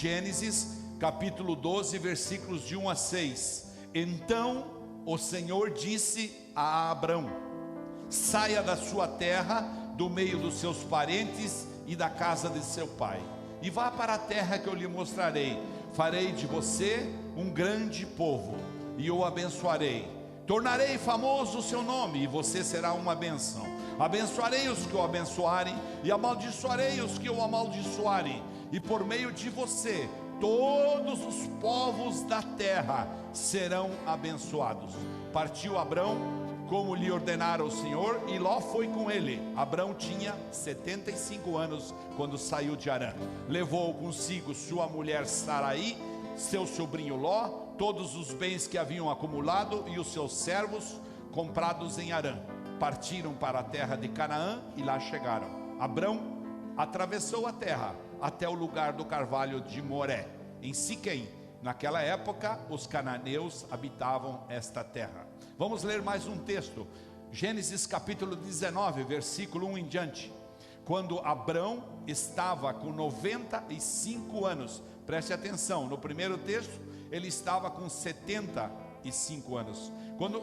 Gênesis capítulo 12, versículos de 1 a 6. Então o Senhor disse a Abrão: saia da sua terra, do meio dos seus parentes e da casa de seu pai, e vá para a terra que eu lhe mostrarei. Farei de você um grande povo, e o abençoarei. Tornarei famoso o seu nome, e você será uma bênção. Abençoarei os que o abençoarem, e amaldiçoarei os que o amaldiçoarem. E por meio de você, todos os povos da terra serão abençoados. Partiu Abrão, como lhe ordenara o Senhor, e Ló foi com ele. Abrão tinha 75 anos quando saiu de Harã. Levou consigo sua mulher Sarai, seu sobrinho Ló, todos os bens que haviam acumulado e os seus servos comprados em Harã. Partiram para a terra de Canaã e lá chegaram. Abrão atravessou a terra até o lugar do carvalho de Moré, em Siquém. Naquela época os cananeus habitavam esta terra. Vamos ler mais um texto, Gênesis capítulo 19, versículo 1 em diante. Quando Abrão estava com 95 anos, preste atenção, no primeiro texto ele estava com 75 anos. Quando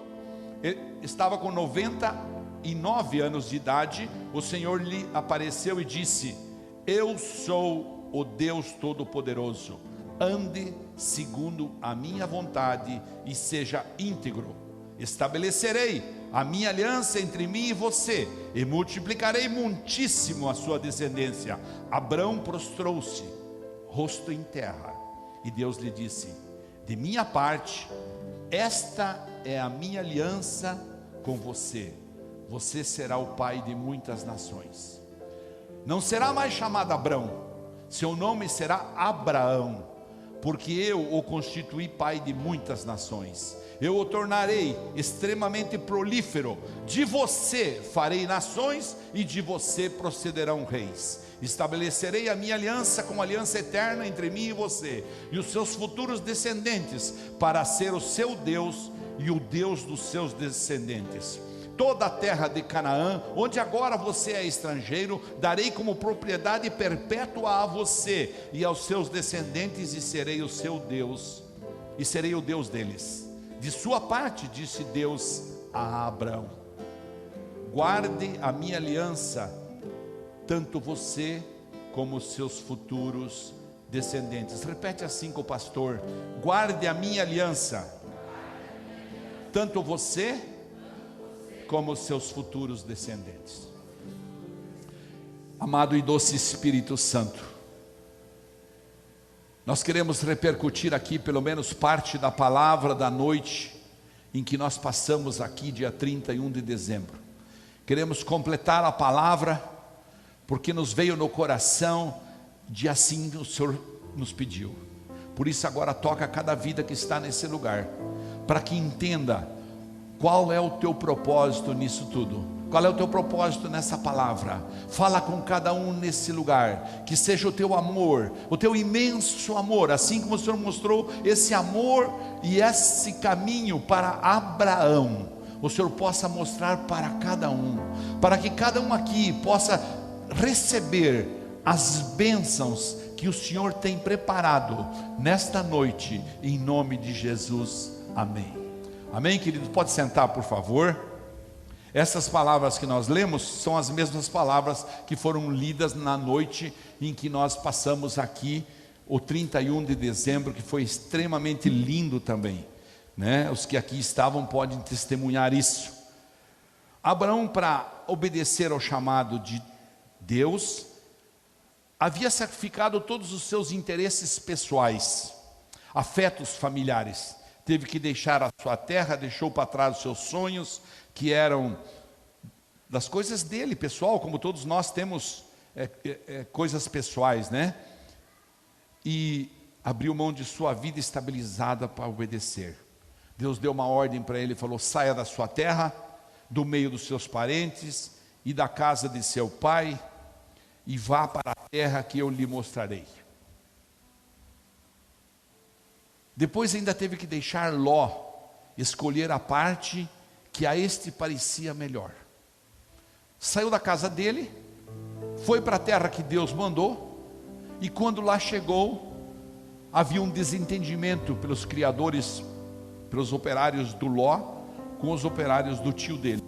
ele estava com 99 anos de idade, o Senhor lhe apareceu e disse: eu sou o Deus Todo-Poderoso, ande segundo a minha vontade e seja íntegro. Estabelecerei a minha aliança entre mim e você, e multiplicarei muitíssimo a sua descendência. Abrão prostrou-se, rosto em terra, e Deus lhe disse: de minha parte, esta é a minha aliança com você. Você será o pai de muitas nações. Não será mais chamado Abrão, seu nome será Abraão, porque eu o constituí pai de muitas nações. Eu o tornarei extremamente prolífero. De você farei nações, e de você procederão reis. Estabelecerei a minha aliança como aliança eterna entre mim e você e os seus futuros descendentes, para ser o seu Deus e o Deus dos seus descendentes. Toda a terra de Canaã, onde agora você é estrangeiro, darei como propriedade perpétua a você e aos seus descendentes, e serei o seu Deus, e serei o Deus deles. De sua parte, disse Deus a Abrão: guarde a minha aliança, tanto você como os seus futuros descendentes. Repete assim com o pastor: guarde a minha aliança, tanto você como os seus futuros descendentes. Amado e doce Espírito Santo, nós queremos repercutir aqui pelo menos parte da palavra da noite em que nós passamos aqui, dia 31 de dezembro. Queremos completar a palavra, porque nos veio no coração de assim o Senhor nos pediu. Por isso agora toca cada vida que está nesse lugar, para que entenda qual é o teu propósito nisso tudo. Qual é o teu propósito nessa palavra? Fala com cada um nesse lugar, que seja o teu amor, o teu imenso amor, assim como o Senhor mostrou esse amor e esse caminho para Abraão, o Senhor possa mostrar para cada um, para que cada um aqui possa receber as bênçãos que o Senhor tem preparado nesta noite, em nome de Jesus, amém. Amém, querido? Pode sentar, por favor. Essas palavras que nós lemos são as mesmas palavras que foram lidas na noite em que nós passamos aqui, o 31 de dezembro, que foi extremamente lindo também, né? Os que aqui estavam podem testemunhar isso. Abraão, para obedecer ao chamado de Deus, havia sacrificado todos os seus interesses pessoais, afetos familiares. Teve que deixar a sua terra, deixou para trás os seus sonhos, que eram das coisas dele, pessoal, como todos nós temos coisas pessoais, né? E abriu mão de sua vida estabilizada para obedecer. Deus deu uma ordem para ele, falou: saia da sua terra, do meio dos seus parentes e da casa de seu pai, e vá para a terra que eu lhe mostrarei. Depois ainda teve que deixar Ló escolher a parte que a este parecia melhor. Saiu da casa dele, foi para a terra que Deus mandou, e quando lá chegou, havia um desentendimento pelos criadores, pelos operários do Ló, com os operários do tio dele.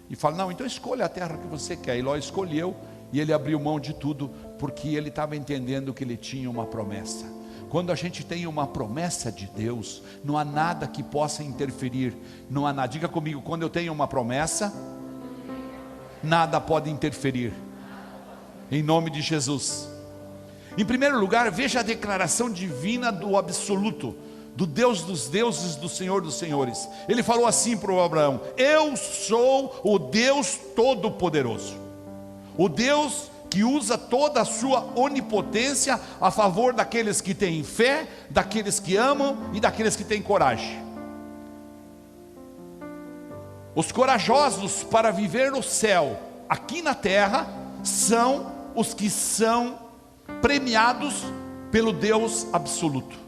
E fala: não, então escolha a terra que você quer. E Ló escolheu, e ele abriu mão de tudo, porque ele estava entendendo que ele tinha uma promessa. Quando a gente tem uma promessa de Deus, não há nada que possa interferir. Não há nada. Diga comigo: quando eu tenho uma promessa, nada pode interferir. Em nome de Jesus. Em primeiro lugar, veja a declaração divina do absoluto, do Deus dos deuses, do Senhor dos senhores. Ele falou assim para o Abraão: eu sou o Deus Todo-Poderoso, o Deus que usa toda a sua onipotência a favor daqueles que têm fé, daqueles que amam e daqueles que têm coragem. Os corajosos para viver no céu, aqui na terra, são os que são premiados pelo Deus absoluto.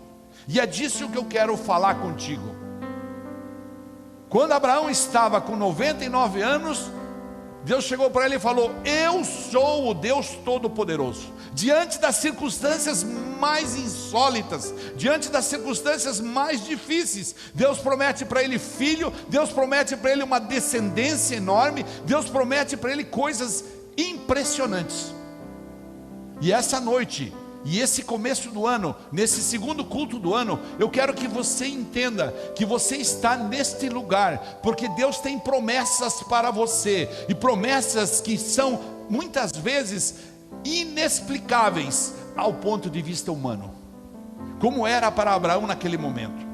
E é disso que eu quero falar contigo. Quando Abraão estava com 99 anos, Deus chegou para ele e falou: eu sou o Deus Todo-Poderoso. Diante das circunstâncias mais insólitas, diante das circunstâncias mais difíceis, Deus promete para ele filho, Deus promete para ele uma descendência enorme, Deus promete para ele coisas impressionantes. E essa noite, e esse começo do ano, nesse segundo culto do ano, eu quero que você entenda que você está neste lugar, porque Deus tem promessas para você, e promessas que são muitas vezes inexplicáveis ao ponto de vista humano, como era para Abraão naquele momento.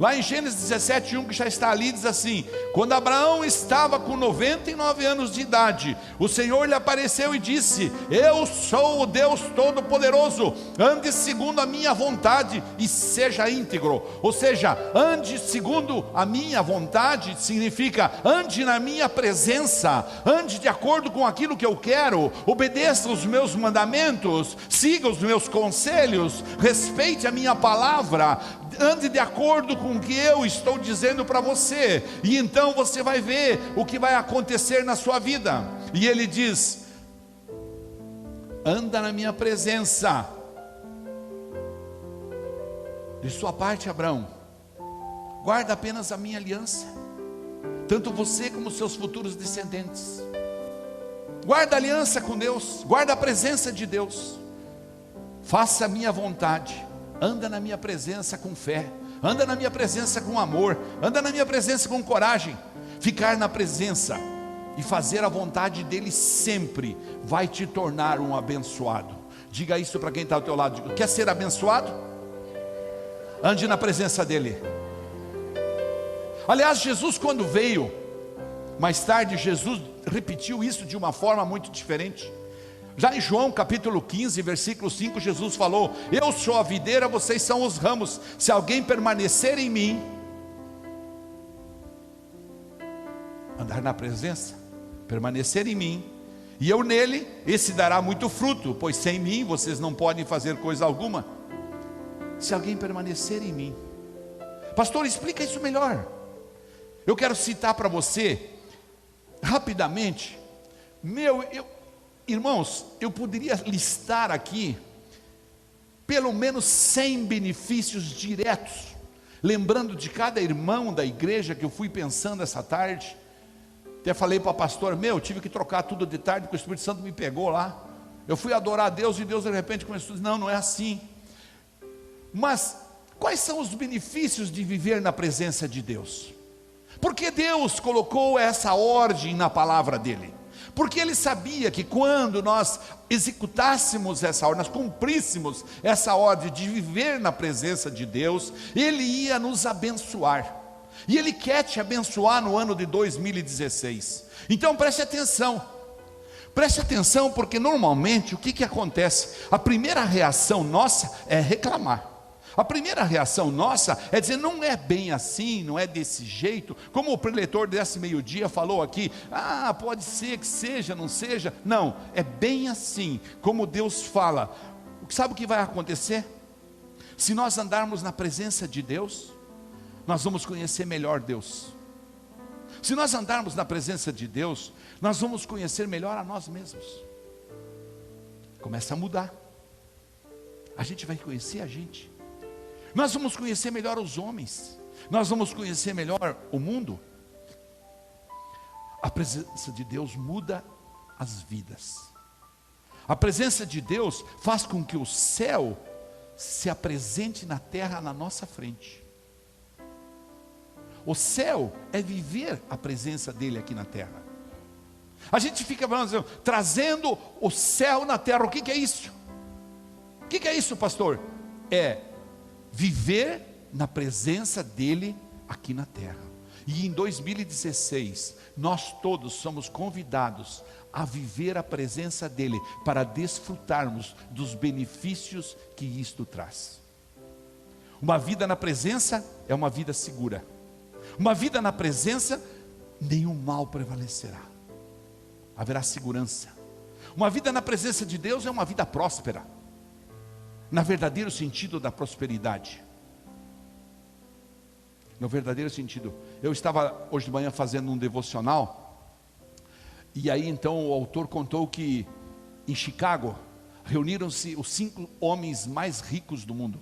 Lá em Gênesis 17:1, que já está ali, diz assim: quando Abraão estava com 99 anos de idade, o Senhor lhe apareceu e disse: eu sou o Deus Todo-Poderoso, ande segundo a minha vontade e seja íntegro. Ou seja, ande segundo a minha vontade significa ande na minha presença, ande de acordo com aquilo que eu quero, obedeça os meus mandamentos, siga os meus conselhos, respeite a minha palavra, ande de acordo com o que eu estou dizendo para você, e então você vai ver o que vai acontecer na sua vida. E ele diz: anda na minha presença. De sua parte, Abraão, guarda apenas a minha aliança, tanto você como seus futuros descendentes. Guarda a aliança com Deus, guarda a presença de Deus, faça a minha vontade, anda na minha presença com fé, anda na minha presença com amor, anda na minha presença com coragem. Ficar na presença e fazer a vontade dele sempre vai te tornar um abençoado. Diga isso para quem está ao teu lado. Quer ser abençoado? Ande na presença dele. Aliás, Jesus, quando veio, mais tarde Jesus repetiu isso de uma forma muito diferente. Já em João capítulo 15, versículo 5, Jesus falou: eu sou a videira, vocês são os ramos. Se alguém permanecer em mim, andar na presença, permanecer em mim, e eu nele, esse dará muito fruto, pois sem mim vocês não podem fazer coisa alguma. Se alguém permanecer em mim. Pastor, explica isso melhor. Eu quero citar para você, rapidamente, irmãos, eu poderia listar aqui pelo menos 100 benefícios diretos, lembrando de cada irmão da igreja que eu fui pensando essa tarde. Até falei para a pastora: tive que trocar tudo de tarde, porque o Espírito Santo me pegou lá. Eu fui adorar a Deus e Deus de repente começou a dizer: não é assim. Mas quais são os benefícios de viver na presença de Deus? Porque Deus colocou essa ordem na palavra dele? Porque ele sabia que quando nós executássemos essa ordem, nós cumpríssemos essa ordem de viver na presença de Deus, ele ia nos abençoar. E ele quer te abençoar no ano de 2016. Então preste atenção, porque normalmente o que acontece? A primeira reação nossa é reclamar. A primeira reação nossa é dizer: não é bem assim, não é desse jeito, como o preletor desse meio-dia falou aqui: pode ser que seja, não seja. Não, é bem assim, como Deus fala. Sabe o que vai acontecer? Se nós andarmos na presença de Deus, nós vamos conhecer melhor Deus. Se nós andarmos na presença de Deus, nós vamos conhecer melhor a nós mesmos. Começa a mudar. A gente vai conhecer a gente. Nós vamos conhecer melhor os homens, nós vamos conhecer melhor o mundo. A presença de Deus muda as vidas. A presença de Deus faz com que o céu se apresente na terra na nossa frente. O céu é viver a presença dele aqui na terra. A gente fica falando, trazendo o céu na terra. O que é isso? O que é isso, pastor? É viver na presença dele aqui na terra. E em 2016, nós todos somos convidados a viver a presença dele, para desfrutarmos dos benefícios que isto traz. Uma vida na presença é uma vida segura. Uma vida na presença, nenhum mal prevalecerá. Haverá segurança. Uma vida na presença de Deus é uma vida próspera, na verdadeiro sentido da prosperidade. No verdadeiro sentido. Eu estava hoje de manhã fazendo um devocional, e aí então o autor contou que em Chicago reuniram-se os 5 homens mais ricos do mundo,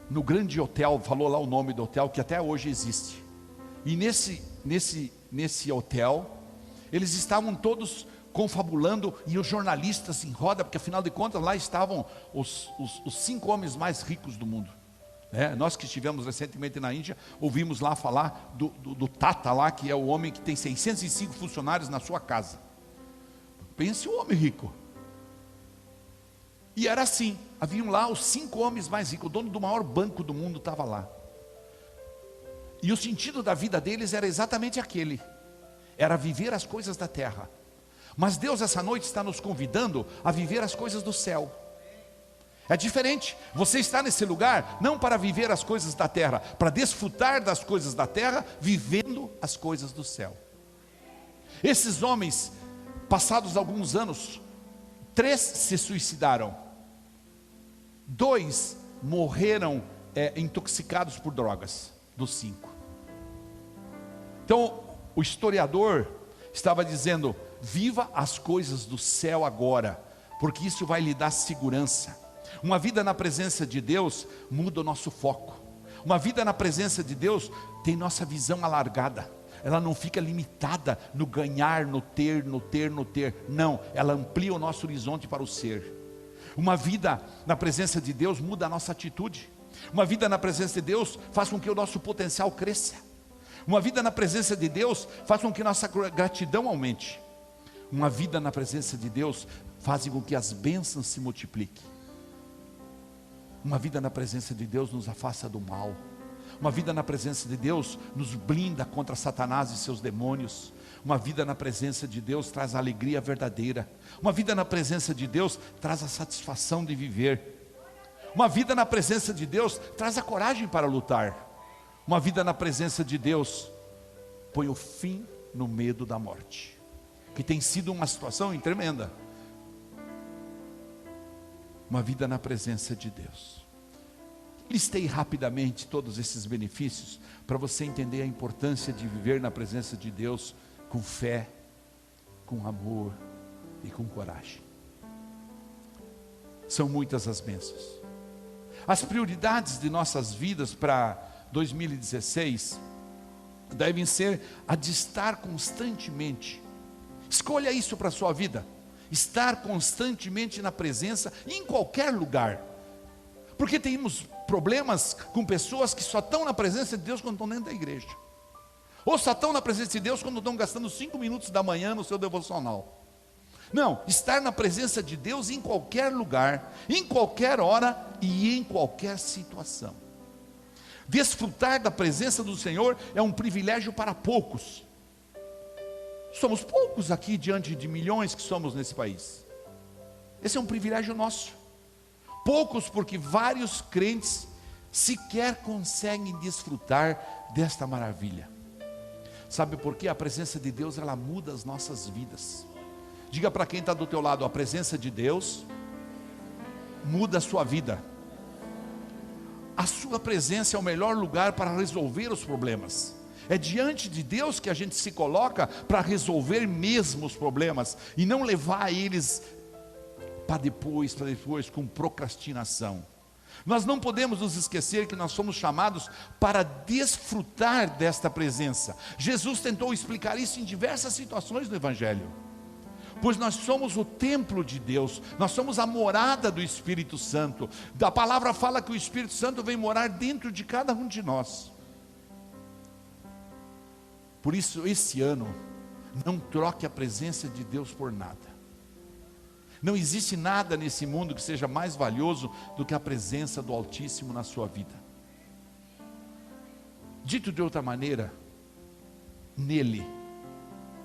no grande hotel, falou lá o nome do hotel, que até hoje existe. E nesse hotel, eles estavam todos confabulando, e os jornalistas em roda, porque afinal de contas lá estavam os 5 homens mais ricos do mundo. Nós que estivemos recentemente na Índia, ouvimos lá falar do Tata lá, que é o homem que tem 605 funcionários na sua casa. Pense o homem rico. E era assim, haviam lá os 5 homens mais ricos, o dono do maior banco do mundo estava lá. E o sentido da vida deles era exatamente aquele, era viver as coisas da terra. Mas Deus essa noite está nos convidando a viver as coisas do céu. É diferente, você está nesse lugar não para viver as coisas da terra, para desfrutar das coisas da terra, vivendo as coisas do céu. Esses homens, passados alguns anos, 3 se suicidaram, 2 morreram intoxicados por drogas, dos 5. Então o historiador estava dizendo: viva as coisas do céu agora, porque isso vai lhe dar segurança. Uma vida na presença de Deus muda o nosso foco. Uma vida na presença de Deus tem nossa visão alargada. Ela não fica limitada no ganhar, no ter. Não, ela amplia o nosso horizonte para o ser. Uma vida na presença de Deus muda a nossa atitude. Uma vida na presença de Deus faz com que o nosso potencial cresça. Uma vida na presença de Deus faz com que nossa gratidão aumente. Uma vida na presença de Deus faz com que as bênçãos se multipliquem. Uma vida na presença de Deus nos afasta do mal. Uma vida na presença de Deus nos blinda contra Satanás e seus demônios. Uma vida na presença de Deus traz a alegria verdadeira. Uma vida na presença de Deus traz a satisfação de viver. Uma vida na presença de Deus traz a coragem para lutar. Uma vida na presença de Deus põe o fim no medo da morte, que tem sido uma situação tremenda. Uma vida na presença de Deus. Listei rapidamente todos esses benefícios para você entender a importância de viver na presença de Deus com fé, com amor e com coragem. São muitas as bênçãos. As prioridades de nossas vidas para 2016 devem ser a de estar constantemente. Escolha isso para a sua vida. Estar constantemente na presença, em qualquer lugar. Porque temos problemas com pessoas que só estão na presença de Deus quando estão dentro da igreja. Ou só estão na presença de Deus quando estão gastando 5 minutos da manhã no seu devocional. Não, estar na presença de Deus em qualquer lugar, em qualquer hora e em qualquer situação. Desfrutar da presença do Senhor é um privilégio para poucos. Somos poucos aqui diante de milhões que somos nesse país. Esse é um privilégio nosso. Poucos porque vários crentes sequer conseguem desfrutar desta maravilha. Sabe por quê? A presença de Deus, ela muda as nossas vidas. Diga para quem está do teu lado: a presença de Deus muda a sua vida. A sua presença é o melhor lugar para resolver os problemas. É diante de Deus que a gente se coloca para resolver mesmo os problemas, e não levar eles para depois com procrastinação. Nós não podemos nos esquecer que nós somos chamados para desfrutar desta presença. Jesus tentou explicar isso em diversas situações do Evangelho. Pois nós somos o templo de Deus, nós somos a morada do Espírito Santo. A palavra fala que o Espírito Santo vem morar dentro de cada um de nós. Por isso, esse ano, não troque a presença de Deus por nada. Não existe nada nesse mundo que seja mais valioso do que a presença do Altíssimo na sua vida. Dito de outra maneira, nele,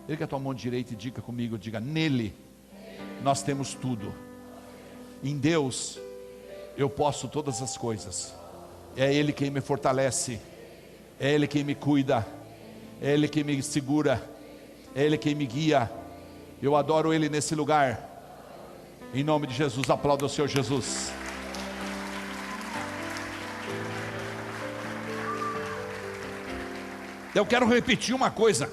erga a tua mão direita e diga comigo, diga, nele, nós temos tudo. Em Deus, eu posso todas as coisas. É Ele quem me fortalece, é Ele quem me cuida, é Ele quem me segura, é Ele quem me guia. Eu adoro Ele nesse lugar. Em nome de Jesus, aplauda o Senhor Jesus. Eu quero repetir uma coisa,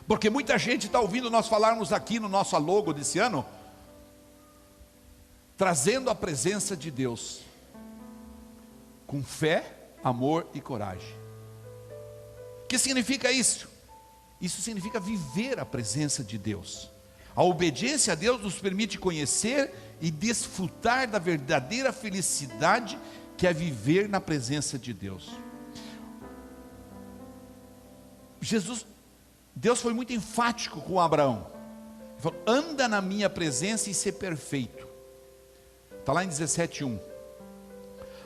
porque muita gente está ouvindo nós falarmos aqui no nosso logo desse ano, trazendo a presença de Deus, com fé, amor e coragem. O que significa isso? Isso significa viver a presença de Deus. A obediência a Deus nos permite conhecer e desfrutar da verdadeira felicidade que é viver na presença de Deus. Deus foi muito enfático com Abraão. Ele falou, anda na minha presença e ser perfeito. Está lá em 17:1.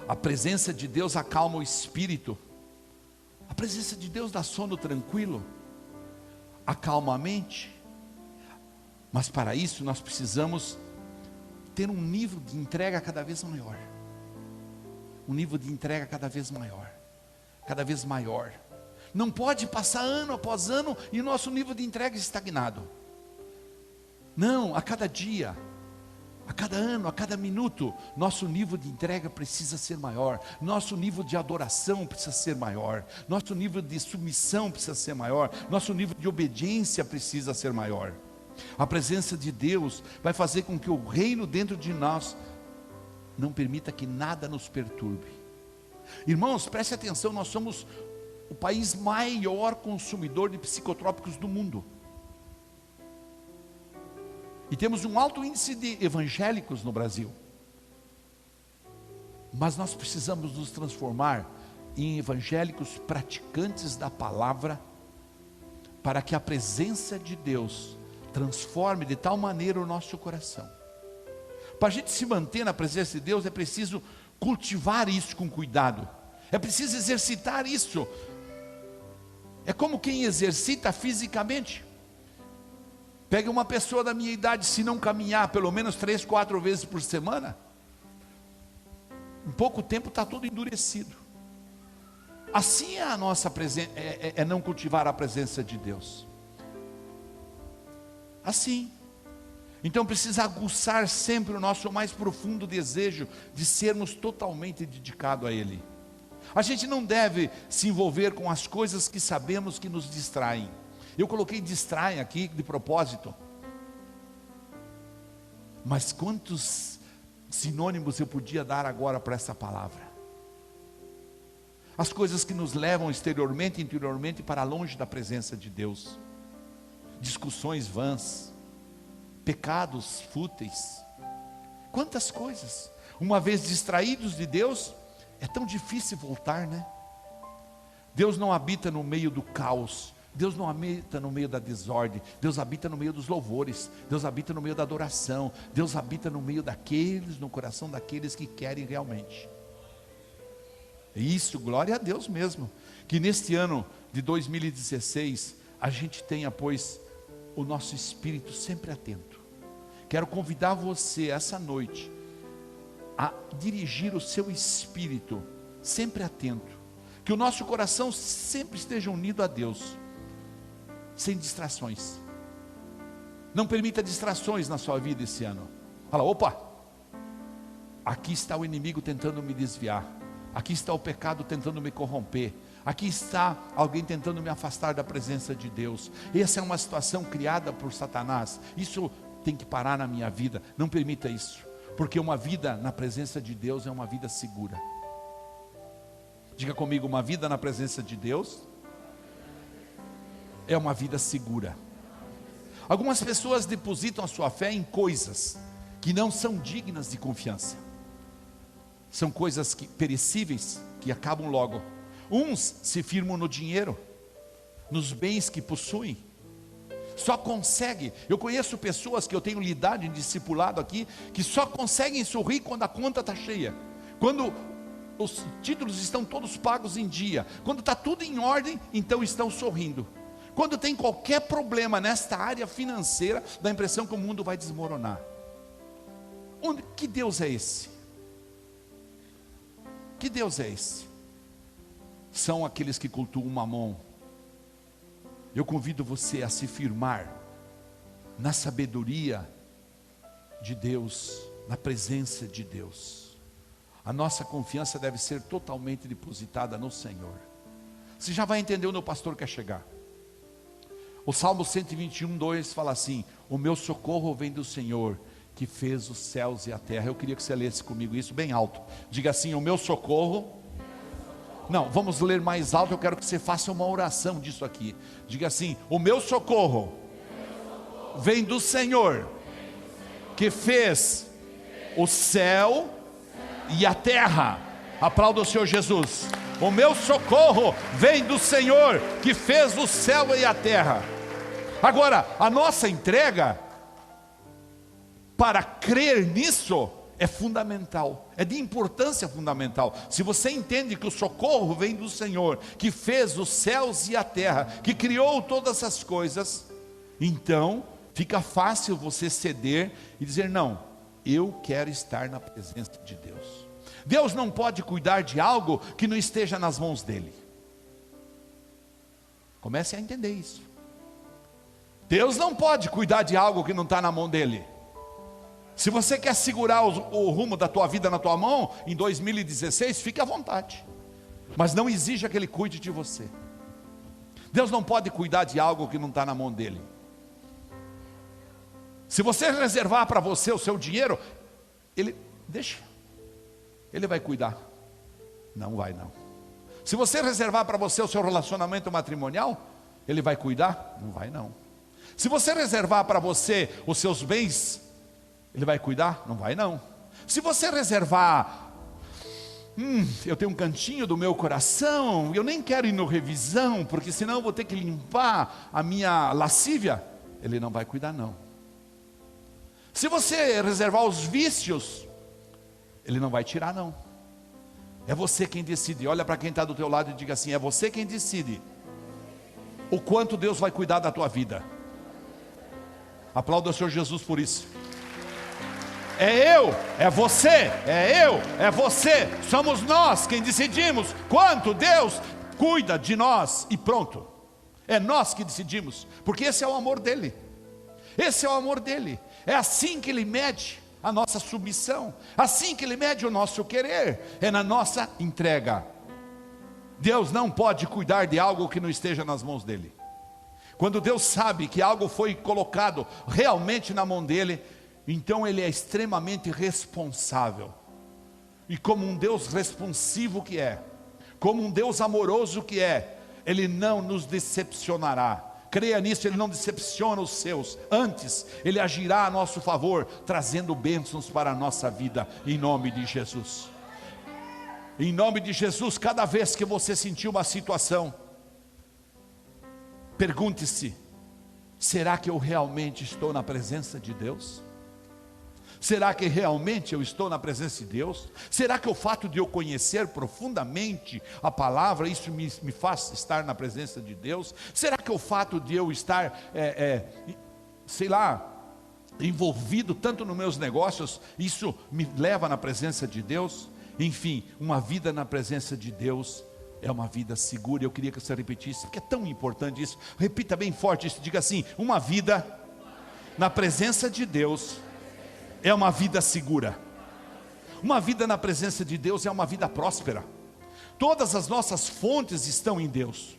A presença de Deus acalma o espírito. A presença de Deus dá sono tranquilo, acalma a mente. Mas para isso nós precisamos ter um nível de entrega cada vez maior. Um nível de entrega cada vez maior. Cada vez maior. Não pode passar ano após ano e o nosso nível de entrega estagnado. Não, a cada dia, a cada ano, a cada minuto, nosso nível de entrega precisa ser maior. Nosso nível de adoração precisa ser maior. Nosso nível de submissão precisa ser maior. Nosso nível de obediência precisa ser maior. A presença de Deus vai fazer com que o reino dentro de nós não permita que nada nos perturbe. Irmãos, preste atenção, nós somos o país maior consumidor de psicotrópicos do mundo. E temos um alto índice de evangélicos no Brasil. Mas nós precisamos nos transformar em evangélicos praticantes da palavra, para que a presença de Deus transforme de tal maneira o nosso coração. Para a gente se manter na presença de Deus, é preciso cultivar isso com cuidado. É preciso exercitar isso. É como quem exercita fisicamente. Pega uma pessoa da minha idade, se não caminhar pelo menos 3, 4 vezes por semana, em pouco tempo está todo endurecido. Assim é a nossa presença, é não cultivar a presença de Deus. Assim. Então precisa aguçar sempre o nosso mais profundo desejo de sermos totalmente dedicados a Ele. A gente não deve se envolver com as coisas que sabemos que nos distraem. Eu coloquei distraem aqui de propósito. Mas quantos sinônimos eu podia dar agora para essa palavra? As coisas que nos levam exteriormente e interiormente para longe da presença de Deus. Discussões vãs, pecados fúteis, quantas coisas. Uma vez distraídos de Deus, é tão difícil voltar, né? Deus não habita no meio do caos, Deus não habita no meio da desordem, Deus habita no meio dos louvores, Deus habita no meio da adoração, Deus habita no meio daqueles, no coração daqueles que querem realmente. Isso, glória a Deus mesmo, que neste ano de 2016, a gente tenha, pois, o nosso espírito sempre atento. Quero convidar você essa noite a dirigir o seu espírito sempre atento, que o nosso coração sempre esteja unido a Deus, sem distrações. Não permita distrações na sua vida esse ano. Fala, opa, aqui está o inimigo tentando me desviar, aqui está o pecado tentando me corromper, aqui está alguém tentando me afastar da presença de Deus. Essa é uma situação criada por Satanás. Isso tem que parar na minha vida. Não permita isso. Porque uma vida na presença de Deus é uma vida segura. Diga comigo, uma vida na presença de Deus é uma vida segura. Algumas pessoas depositam a sua fé em coisas que não são dignas de confiança. São coisas perecíveis, que acabam logo. Uns se firmam no dinheiro, nos bens que possuem. Só consegue. Eu conheço pessoas que eu tenho lidado em discipulado aqui, que só conseguem sorrir quando a conta está cheia, quando os títulos estão todos pagos em dia, quando está tudo em ordem, então estão sorrindo. Quando tem qualquer problema nesta área financeira, dá a impressão que o mundo vai desmoronar. Que Deus é esse? Que Deus é esse? São aqueles que cultuam Mamon. Eu convido você a se firmar na sabedoria de Deus, na presença de Deus. A nossa confiança deve ser totalmente depositada no Senhor. Você já vai entender onde o pastor quer chegar. O Salmo 121, 2 fala assim: o meu socorro vem do Senhor, que fez os céus e a terra. Eu queria que você lesse comigo isso bem alto. Diga assim: o meu socorro. Não, vamos ler mais alto. Eu quero que você faça uma oração disso aqui. Diga assim: o meu socorro vem do Senhor, que fez o céu e a terra. Aplauda o Senhor Jesus. O meu socorro vem do Senhor, que fez o céu e a terra. Agora, a nossa entrega para crer nisso é fundamental, é de importância fundamental. Se você entende que o socorro vem do Senhor, que fez os céus e a terra, que criou todas as coisas, então fica fácil você ceder e dizer: não, eu quero estar na presença de Deus. Deus não pode cuidar de algo que não esteja nas mãos dele. Comece a entender isso. Deus não pode cuidar de algo que não está na mão dele. Se você quer segurar o rumo da tua vida na tua mão, em 2016, fique à vontade. Mas não exija que ele cuide de você. Deus não pode cuidar de algo que não está na mão dele. Se você reservar para você o seu dinheiro, deixa. Ele vai cuidar. Não vai não. Se você reservar para você o seu relacionamento matrimonial, ele vai cuidar? Não vai não. Se você reservar para você os seus bens, ele vai cuidar? Não vai não. Se você reservar, eu tenho um cantinho do meu coração, eu nem quero ir no revisão, porque senão eu vou ter que limpar a minha lascívia, ele não vai cuidar não. Se você reservar os vícios, ele não vai tirar não. É você quem decide. Olha para quem está do teu lado e diga assim: é você quem decide o quanto Deus vai cuidar da tua vida. Aplauda o Senhor Jesus por isso. É eu, é você, é você, somos nós quem decidimos quanto Deus cuida de nós e pronto. É nós que decidimos, porque esse é o amor dele. Esse é o amor dele. É assim que ele mede a nossa submissão, assim que ele mede o nosso querer, é na nossa entrega. Deus não pode cuidar de algo que não esteja nas mãos dele. Quando Deus sabe que algo foi colocado realmente na mão dele, então ele é extremamente responsável. E como um Deus responsivo que é, como um Deus amoroso que é, ele não nos decepcionará. Creia nisso, ele não decepciona os seus. Antes, ele agirá a nosso favor, trazendo bênçãos para a nossa vida, em nome de Jesus. Em nome de Jesus, cada vez que você sentir uma situação, pergunte-se: será que eu realmente estou na presença de Deus? Será que realmente eu estou na presença de Deus? Será que o fato de eu conhecer profundamente a palavra, isso me faz estar na presença de Deus? Será que o fato de eu estar, envolvido tanto nos meus negócios, isso me leva na presença de Deus? Enfim, uma vida na presença de Deus é uma vida segura. Eu queria que você repetisse, porque é tão importante isso. Repita bem forte isso, diga assim: uma vida na presença de Deus é uma vida segura. Uma vida na presença de Deus é uma vida próspera. Todas as nossas fontes estão em Deus.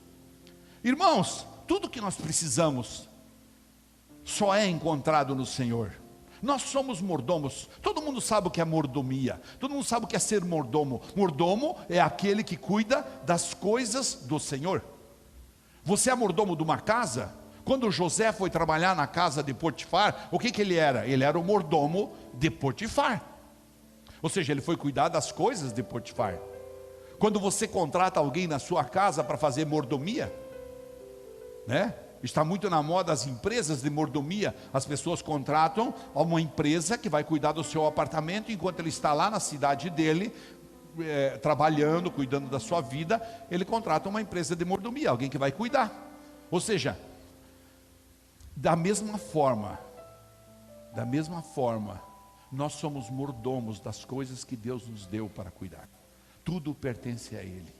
Irmãos, tudo que nós precisamos só é encontrado no Senhor. Nós somos mordomos. Todo mundo sabe o que é mordomia. Todo mundo sabe o que é ser mordomo. Mordomo é aquele que cuida das coisas do Senhor. Você é mordomo de uma casa? Quando José foi trabalhar na casa de Potifar, o que ele era? Ele era o mordomo de Potifar. Ou seja, ele foi cuidar das coisas de Potifar. Quando você contrata alguém na sua casa para fazer mordomia, né? Está muito na moda as empresas de mordomia. As pessoas contratam uma empresa que vai cuidar do seu apartamento, enquanto ele está lá na cidade dele, trabalhando, cuidando da sua vida. Ele contrata uma empresa de mordomia, alguém que vai cuidar. Ou seja, da mesma forma, nós somos mordomos das coisas que Deus nos deu para cuidar. Tudo pertence a Ele,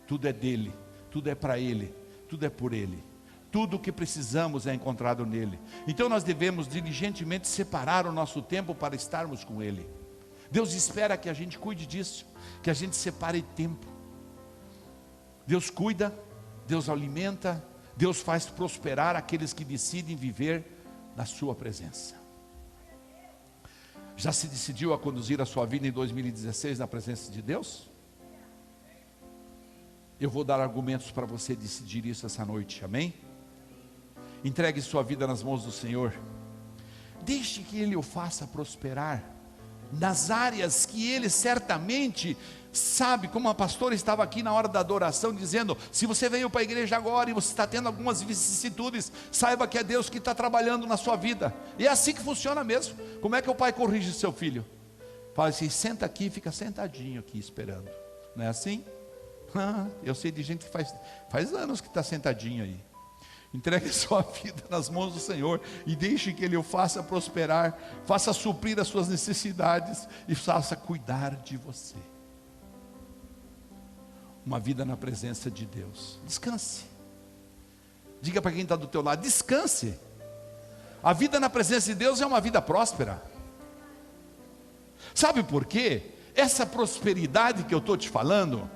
tudo é dele, tudo é para Ele, tudo é por Ele. Tudo o que precisamos é encontrado nele. Então nós devemos diligentemente separar o nosso tempo para estarmos com Ele. Deus espera que a gente cuide disso, que a gente separe tempo. Deus cuida, Deus alimenta, Deus faz prosperar aqueles que decidem viver na sua presença. Já se decidiu a conduzir a sua vida em 2016 na presença de Deus? Eu vou dar argumentos para você decidir isso essa noite, amém? Entregue sua vida nas mãos do Senhor. Deixe que Ele o faça prosperar nas áreas que Ele certamente sabe. Como a pastora estava aqui na hora da adoração dizendo: se você veio para a igreja agora e você está tendo algumas vicissitudes, saiba que é Deus que está trabalhando na sua vida. E é assim que funciona mesmo. Como é que o pai corrige seu filho? Fala assim: senta aqui, fica sentadinho aqui esperando. Não é assim? Eu sei de gente que faz anos que está sentadinho aí. Entregue sua vida nas mãos do Senhor e deixe que Ele o faça prosperar, faça suprir as suas necessidades e faça cuidar de você. Uma vida na presença de Deus. Descanse. Diga para quem está do teu lado: descanse. A vida na presença de Deus é uma vida próspera. Sabe por quê? Essa prosperidade que eu estou te falando,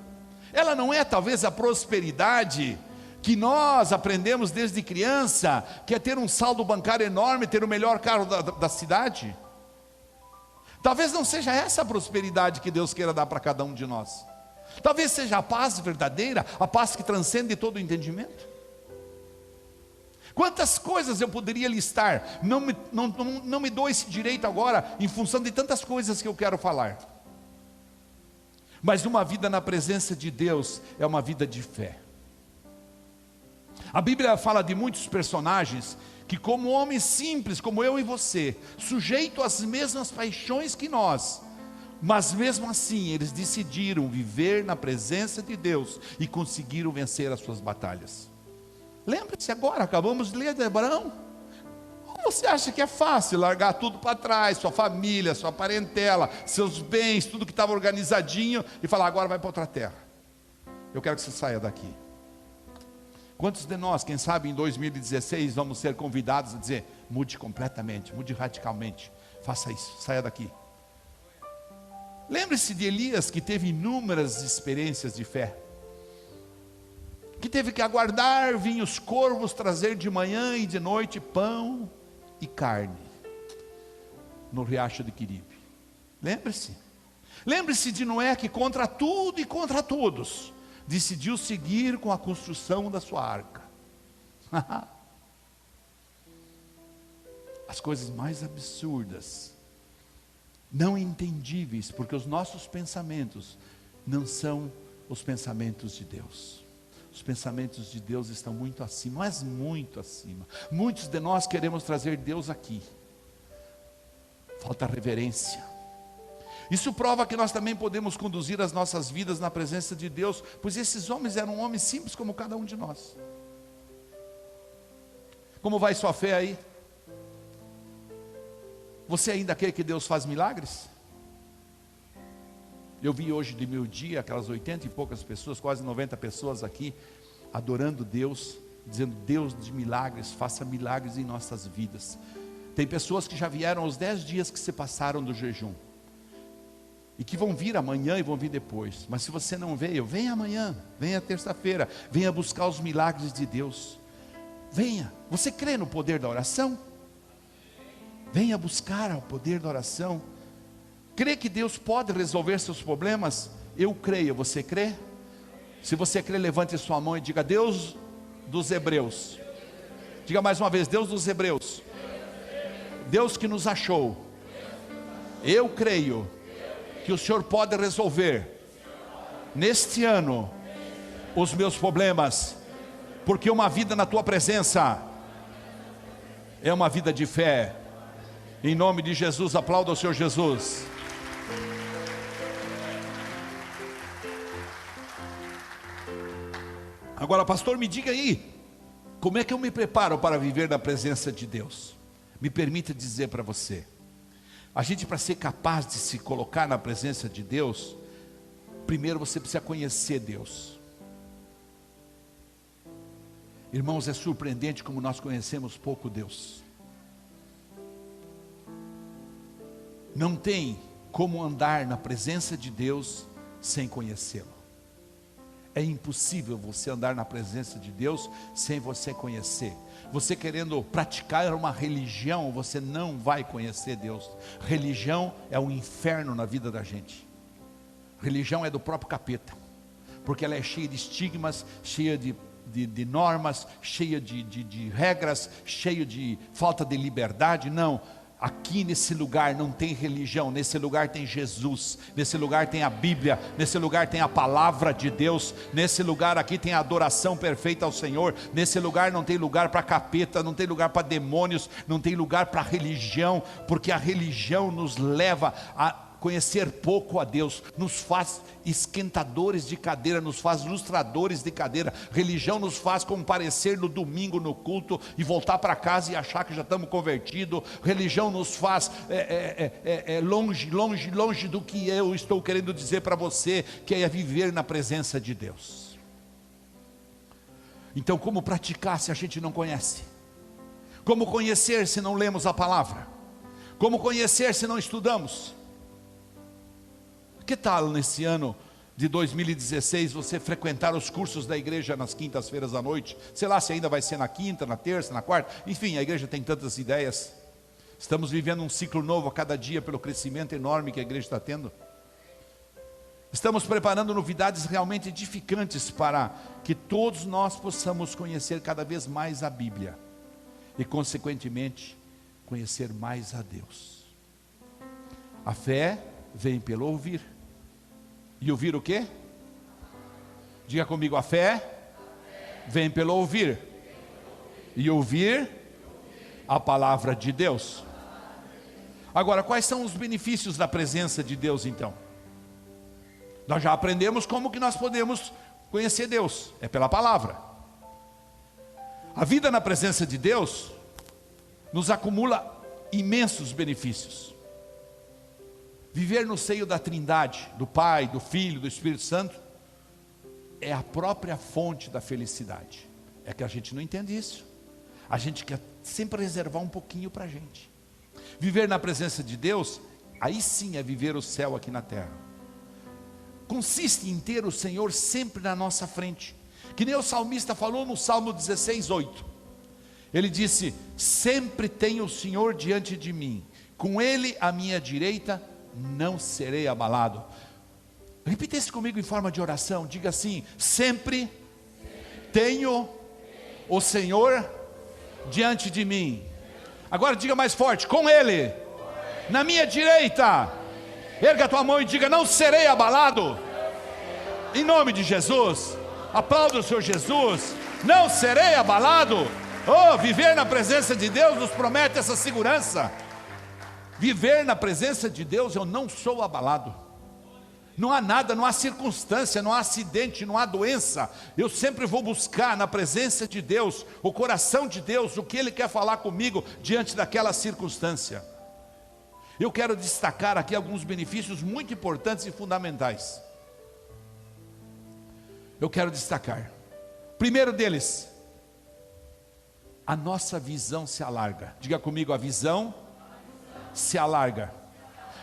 ela não é talvez a prosperidade que nós aprendemos desde criança, que é ter um saldo bancário enorme, ter o melhor carro da cidade. Talvez não seja essa a prosperidade que Deus queira dar para cada um de nós. Talvez seja a paz verdadeira, a paz que transcende todo o entendimento. Quantas coisas eu poderia listar, não me dou esse direito agora, em função de tantas coisas que eu quero falar. Mas uma vida na presença de Deus é uma vida de fé. A Bíblia fala de muitos personagens que, como homens simples, como eu e você, sujeito às mesmas paixões que nós, mas mesmo assim eles decidiram viver na presença de Deus e conseguiram vencer as suas batalhas. Lembre-se agora, acabamos de ler de Abraão. Ou você acha que é fácil largar tudo para trás, sua família, sua parentela, seus bens, tudo que estava organizadinho, e falar: agora vai para outra terra, eu quero que você saia daqui? Quantos de nós, quem sabe em 2016, vamos ser convidados a dizer: mude completamente, mude radicalmente, faça isso, saia daqui. Lembre-se de Elias, que teve inúmeras experiências de fé, que teve que aguardar, vinham os corvos trazer de manhã e de noite pão e carne, no riacho de Queribe. Lembre-se de Noé, que contra tudo e contra todos, decidiu seguir com a construção da sua arca. As coisas mais absurdas, não entendíveis, porque os nossos pensamentos não são os pensamentos de Deus. Os pensamentos de Deus estão muito acima, mas muito acima. Muitos de nós queremos trazer Deus aqui. Falta reverência. Isso prova que nós também podemos conduzir as nossas vidas na presença de Deus, pois esses homens eram homens simples como cada um de nós. Como vai sua fé aí? Você ainda crê que Deus faz milagres? Eu vi hoje de meio-dia aquelas 80 e poucas pessoas, quase 90 pessoas aqui, adorando Deus, dizendo: Deus de milagres, faça milagres em nossas vidas. Tem pessoas que já vieram aos 10 dias que se passaram do jejum, e que vão vir amanhã e vão vir depois. Mas se você não veio, venha amanhã, venha terça-feira, venha buscar os milagres de Deus. Venha. Você crê no poder da oração? Venha buscar o poder da oração. Crê que Deus pode resolver seus problemas? Eu creio, você crê? Se você crê, levante sua mão e diga: Deus dos Hebreus. Diga mais uma vez: Deus dos Hebreus, Deus que nos achou, eu creio que o Senhor pode resolver neste ano os meus problemas, porque uma vida na tua presença é uma vida de fé. Em nome de Jesus, aplauda o Senhor Jesus. Agora, pastor, me diga aí, como é que eu me preparo para viver na presença de Deus? Me permita dizer para você, a gente, para ser capaz de se colocar na presença de Deus, primeiro você precisa conhecer Deus. Irmãos, é surpreendente como nós conhecemos pouco Deus. Não tem como andar na presença de Deus sem conhecê-lo. É impossível você andar na presença de Deus sem você conhecer. Você querendo praticar uma religião, você não vai conhecer Deus. Religião é um inferno na vida da gente. Religião é do próprio capeta, porque ela é cheia de estigmas, cheia de normas, cheia de regras, cheia de falta de liberdade. Não. Aqui nesse lugar não tem religião, nesse lugar tem Jesus, nesse lugar tem a Bíblia, nesse lugar tem a palavra de Deus, nesse lugar aqui tem a adoração perfeita ao Senhor, nesse lugar não tem lugar para capeta, não tem lugar para demônios, não tem lugar para religião, porque a religião nos leva a conhecer pouco a Deus, nos faz esquentadores de cadeira, nos faz lustradores de cadeira. Religião nos faz comparecer no domingo no culto e voltar para casa e achar que já estamos convertidos. Religião nos faz longe do que eu estou querendo dizer para você, que é viver na presença de Deus. Então, como praticar se a gente não conhece? Como conhecer se não lemos a palavra? Como conhecer se não estudamos? Que tal nesse ano de 2016 você frequentar os cursos da igreja nas quintas-feiras à noite? Sei lá se ainda vai ser na quinta, na terça, na quarta. Enfim, a igreja tem tantas ideias. Estamos vivendo um ciclo novo a cada dia pelo crescimento enorme que a igreja está tendo. Estamos preparando novidades realmente edificantes para que todos nós possamos conhecer cada vez mais a Bíblia e, consequentemente, conhecer mais a Deus. A fé vem pelo ouvir. E ouvir o quê? Diga comigo: a fé vem pelo ouvir. E ouvir a palavra de Deus. Agora, quais são os benefícios da presença de Deus então? Nós já aprendemos como que nós podemos conhecer Deus. É pela palavra. A vida na presença de Deus nos acumula imensos benefícios. Viver no seio da Trindade, do Pai, do Filho, do Espírito Santo, é a própria fonte da felicidade. É que a gente não entende isso. A gente quer sempre reservar um pouquinho para a gente. Viver na presença de Deus, aí sim é viver o céu aqui na terra. Consiste em ter o Senhor sempre na nossa frente. Que nem o salmista falou no Salmo 16:8. Ele disse: sempre tenho o Senhor diante de mim, com Ele à minha direita, não serei abalado. Repita isso comigo em forma de oração. Diga assim: sempre tenho o Senhor diante de mim. Agora diga mais forte: com Ele na minha direita. Erga a tua mão e diga: não serei abalado. Em nome de Jesus. Aplauda o Senhor Jesus. Não serei abalado. Oh, viver na presença de Deus nos promete essa segurança. Viver na presença de Deus, eu não sou abalado. Não há nada, não há circunstância, não há acidente, não há doença. Eu sempre vou buscar na presença de Deus, o coração de Deus, o que Ele quer falar comigo diante daquela circunstância. Eu quero destacar aqui alguns benefícios muito importantes e fundamentais. Eu quero destacar. Primeiro deles, a nossa visão se alarga. Diga comigo: a visão se alarga.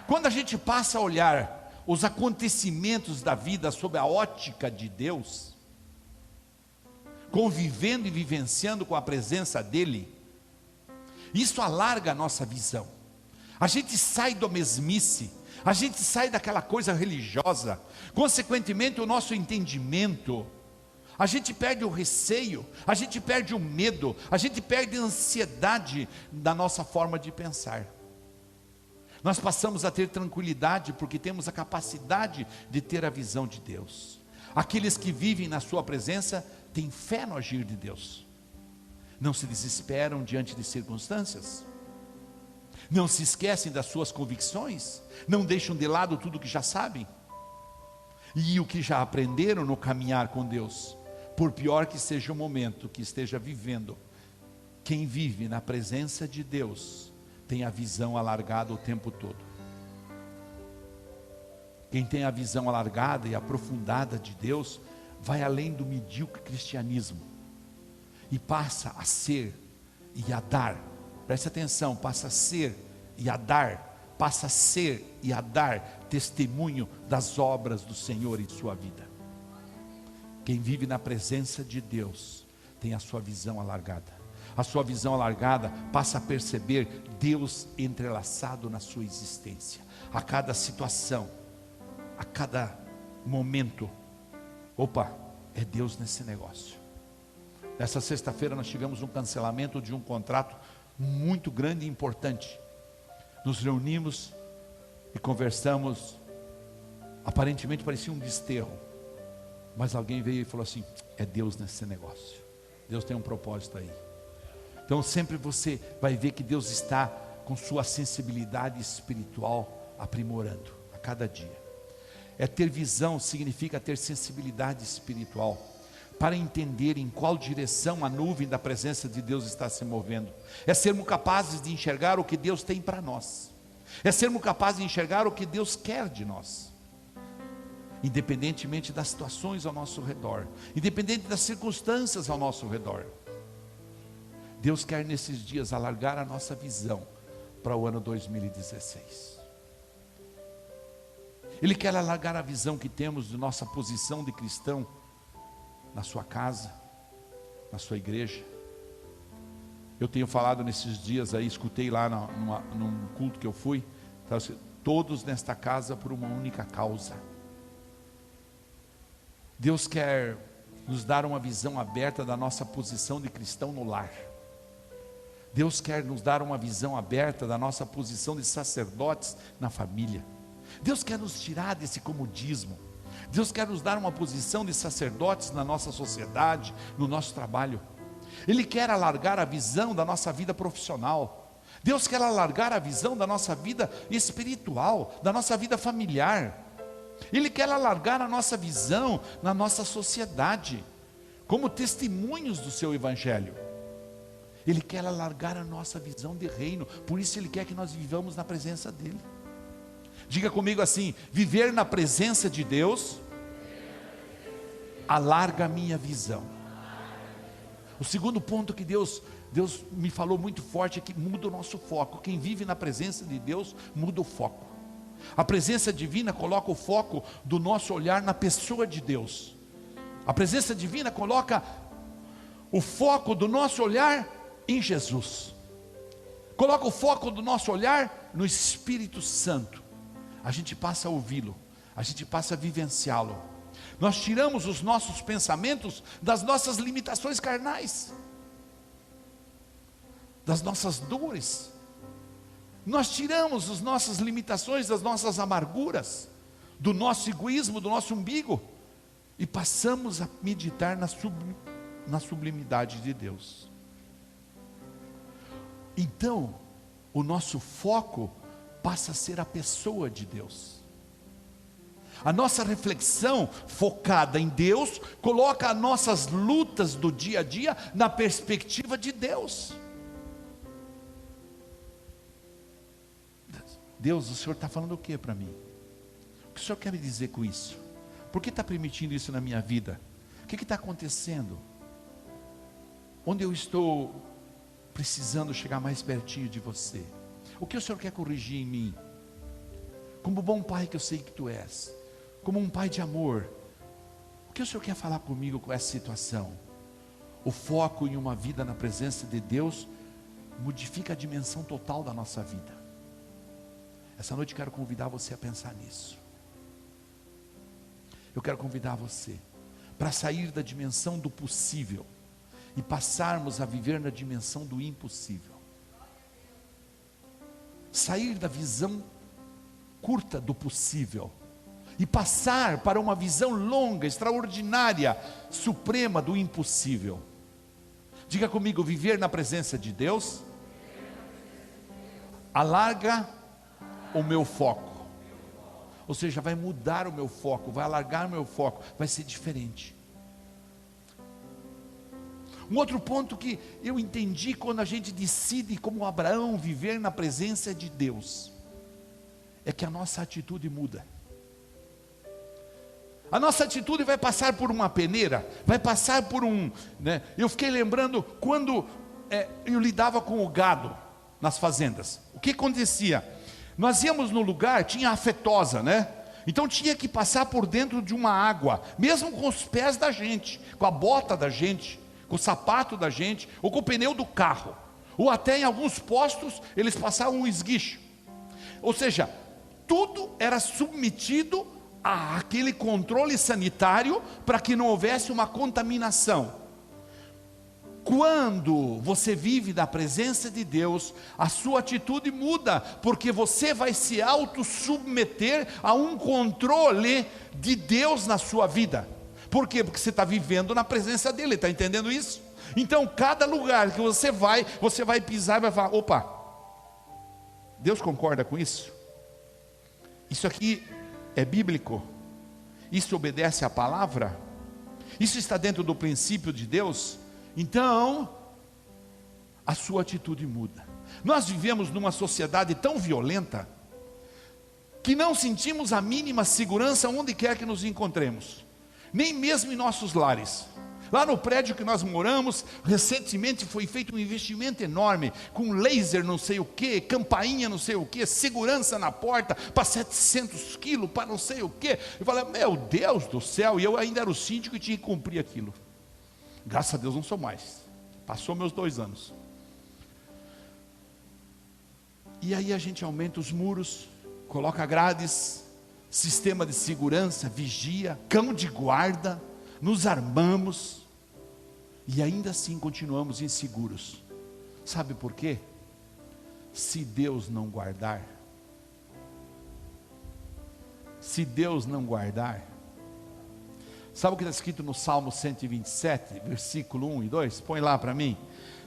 Quando a gente passa a olhar os acontecimentos da vida sob a ótica de Deus, convivendo e vivenciando com a presença dEle, isso alarga a nossa visão. a gente sai da mesmice, a gente sai daquela coisa religiosa, consequentemente o nosso entendimento, a gente perde o receio, a gente perde o medo, a gente perde a ansiedade da nossa forma de pensar. Nós passamos a ter tranquilidade porque temos a capacidade de ter a visão de Deus. Aqueles que vivem na sua presença têm fé no agir de Deus, não se desesperam diante de circunstâncias, não se esquecem das suas convicções, não deixam de lado tudo que já sabem, e o que já aprenderam no caminhar com Deus. Por pior que seja o momento que esteja vivendo, quem vive na presença de Deus tem a visão alargada o tempo todo. Quem tem a visão alargada e aprofundada de Deus, vai além do medíocre cristianismo, e passa a ser e a dar, preste atenção, passa a ser e a dar, passa a ser e a dar testemunho das obras do Senhor em sua vida. Quem vive na presença de Deus, tem a sua visão alargada. A sua visão alargada passa a perceber Deus entrelaçado na sua existência, a cada situação, a cada momento. Opa, é Deus nesse negócio. Nessa sexta-feira nós tivemos um cancelamento de um contrato muito grande e importante. Nos reunimos e conversamos, aparentemente parecia um desterro, mas alguém veio e falou assim: é Deus nesse negócio, Deus tem um propósito aí. Então sempre você vai ver que Deus está com sua sensibilidade espiritual aprimorando a cada dia. Ter visão significa ter sensibilidade espiritual, para entender em qual direção a nuvem da presença de Deus está se movendo. É sermos capazes de enxergar o que Deus tem para nós, é sermos capazes de enxergar o que Deus quer de nós, independentemente das situações ao nosso redor, independente das circunstâncias ao nosso redor. Deus quer nesses dias alargar a nossa visão para o ano 2016. Ele quer alargar a visão que temos de nossa posição de cristão, na sua casa, na sua igreja. Eu tenho falado nesses dias aí, escutei lá num culto que eu fui, todos nesta casa por uma única causa. Deus quer nos dar uma visão aberta da nossa posição de cristão no lar. Deus quer nos dar uma visão aberta da nossa posição de sacerdotes na família. Deus quer nos tirar desse comodismo. Deus quer nos dar uma posição de sacerdotes na nossa sociedade, no nosso trabalho. Ele quer alargar a visão da nossa vida profissional. Deus quer alargar a visão da nossa vida espiritual, da nossa vida familiar. Ele quer alargar a nossa visão na nossa sociedade, como testemunhos do seu evangelho. Ele quer alargar a nossa visão de reino, por isso Ele quer que nós vivamos na presença dEle. Diga comigo assim: viver na presença de Deus alarga a minha visão. O segundo ponto que Deus me falou muito forte é que muda o nosso foco. Quem vive na presença de Deus muda o foco. A presença divina coloca o foco do nosso olhar na pessoa de Deus. A presença divina coloca o foco do nosso olhar em Jesus, coloca o foco do nosso olhar no Espírito Santo. A gente passa a ouvi-lo, a gente passa a vivenciá-lo. Nós tiramos os nossos pensamentos das nossas limitações carnais, das nossas dores. Nós tiramos as nossas limitações, das nossas amarguras, do nosso egoísmo, do nosso umbigo, e passamos a meditar na sublimidade de Deus. Então, o nosso foco passa a ser a pessoa de Deus. A nossa reflexão focada em Deus coloca as nossas lutas do dia a dia na perspectiva de Deus. Deus, o Senhor está falando o que para mim? O que o Senhor quer me dizer com isso? Por que está permitindo isso na minha vida? O que está acontecendo? Onde eu estou precisando chegar mais pertinho de você? O que o Senhor quer corrigir em mim? Como bom pai que eu sei que tu és, como um pai de amor, o que o Senhor quer falar comigo com essa situação? O foco em uma vida na presença de Deus modifica a dimensão total da nossa vida. Essa noite eu quero convidar você a pensar nisso. Eu quero convidar você para sair da dimensão do possível e passarmos a viver na dimensão do impossível. Sair da visão curta do possível e passar para uma visão longa, extraordinária, suprema do impossível. Diga comigo: viver na presença de Deus alarga o meu foco. Ou seja, vai mudar o meu foco, vai alargar o meu foco, vai ser diferente. Um outro ponto que eu entendi quando a gente decide, como Abraão, viver na presença de Deus, é que a nossa atitude muda. A nossa atitude vai passar por uma peneira, vai passar por eu fiquei lembrando quando eu lidava com o gado nas fazendas. O que acontecia? Nós íamos no lugar, tinha afetosa, então tinha que passar por dentro de uma água, mesmo com os pés da gente, com a bota da gente, com o sapato da gente, ou com o pneu do carro, ou até em alguns postos eles passavam um esguicho. Ou seja, tudo era submetido àquele controle sanitário para que não houvesse uma contaminação. Quando você vive na presença de Deus, a sua atitude muda, porque você vai se autossubmeter a um controle de Deus na sua vida. Por quê? Porque você está vivendo na presença dEle, está entendendo isso? Então, cada lugar que você vai pisar e vai falar: opa, Deus concorda com isso? Isso aqui é bíblico? Isso obedece à palavra? Isso está dentro do princípio de Deus? Então, a sua atitude muda. Nós vivemos numa sociedade tão violenta, que não sentimos a mínima segurança onde quer que nos encontremos, nem mesmo em nossos lares. Lá no prédio que nós moramos, recentemente foi feito um investimento enorme, com laser não sei o que, campainha não sei o que, segurança na porta, para 700 quilos, para não sei o que. Eu falei: meu Deus do céu, e eu ainda era o síndico e tinha que cumprir aquilo. Graças a Deus não sou mais, passou meus 2 anos. E aí a gente aumenta os muros, coloca grades, sistema de segurança, vigia, cão de guarda, nos armamos, e ainda assim continuamos inseguros. Sabe por quê? Se Deus não guardar, sabe o que está escrito no Salmo 127, versículo 1 e 2? Põe lá para mim.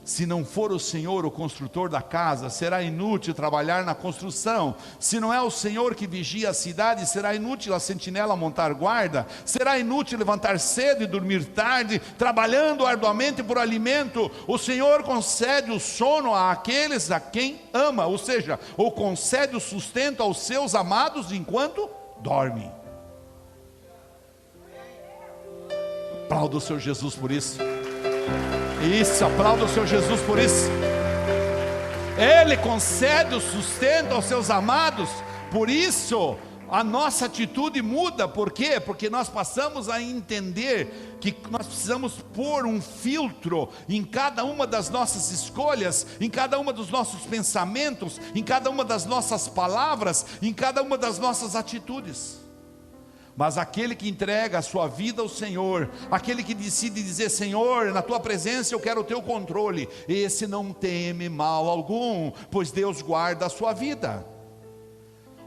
Se não for o Senhor o construtor da casa, será inútil trabalhar na construção. Se não é o Senhor que vigia a cidade, será inútil a sentinela montar guarda. Será inútil levantar cedo e dormir tarde, trabalhando arduamente por alimento. O Senhor concede o sono àqueles a quem ama, ou seja, ou concede o sustento aos seus amados enquanto dormem. Aplauda o Senhor Jesus por isso. Isso, aplauda o Senhor Jesus por isso. Ele concede o sustento aos seus amados. Por isso a nossa atitude muda. Por quê? Porque nós passamos a entender que nós precisamos pôr um filtro em cada uma das nossas escolhas, em cada uma dos nossos pensamentos, em cada uma das nossas palavras, em cada uma das nossas atitudes. Mas aquele que entrega a sua vida ao Senhor, aquele que decide dizer: Senhor, na tua presença eu quero o teu controle, esse não teme mal algum, pois Deus guarda a sua vida.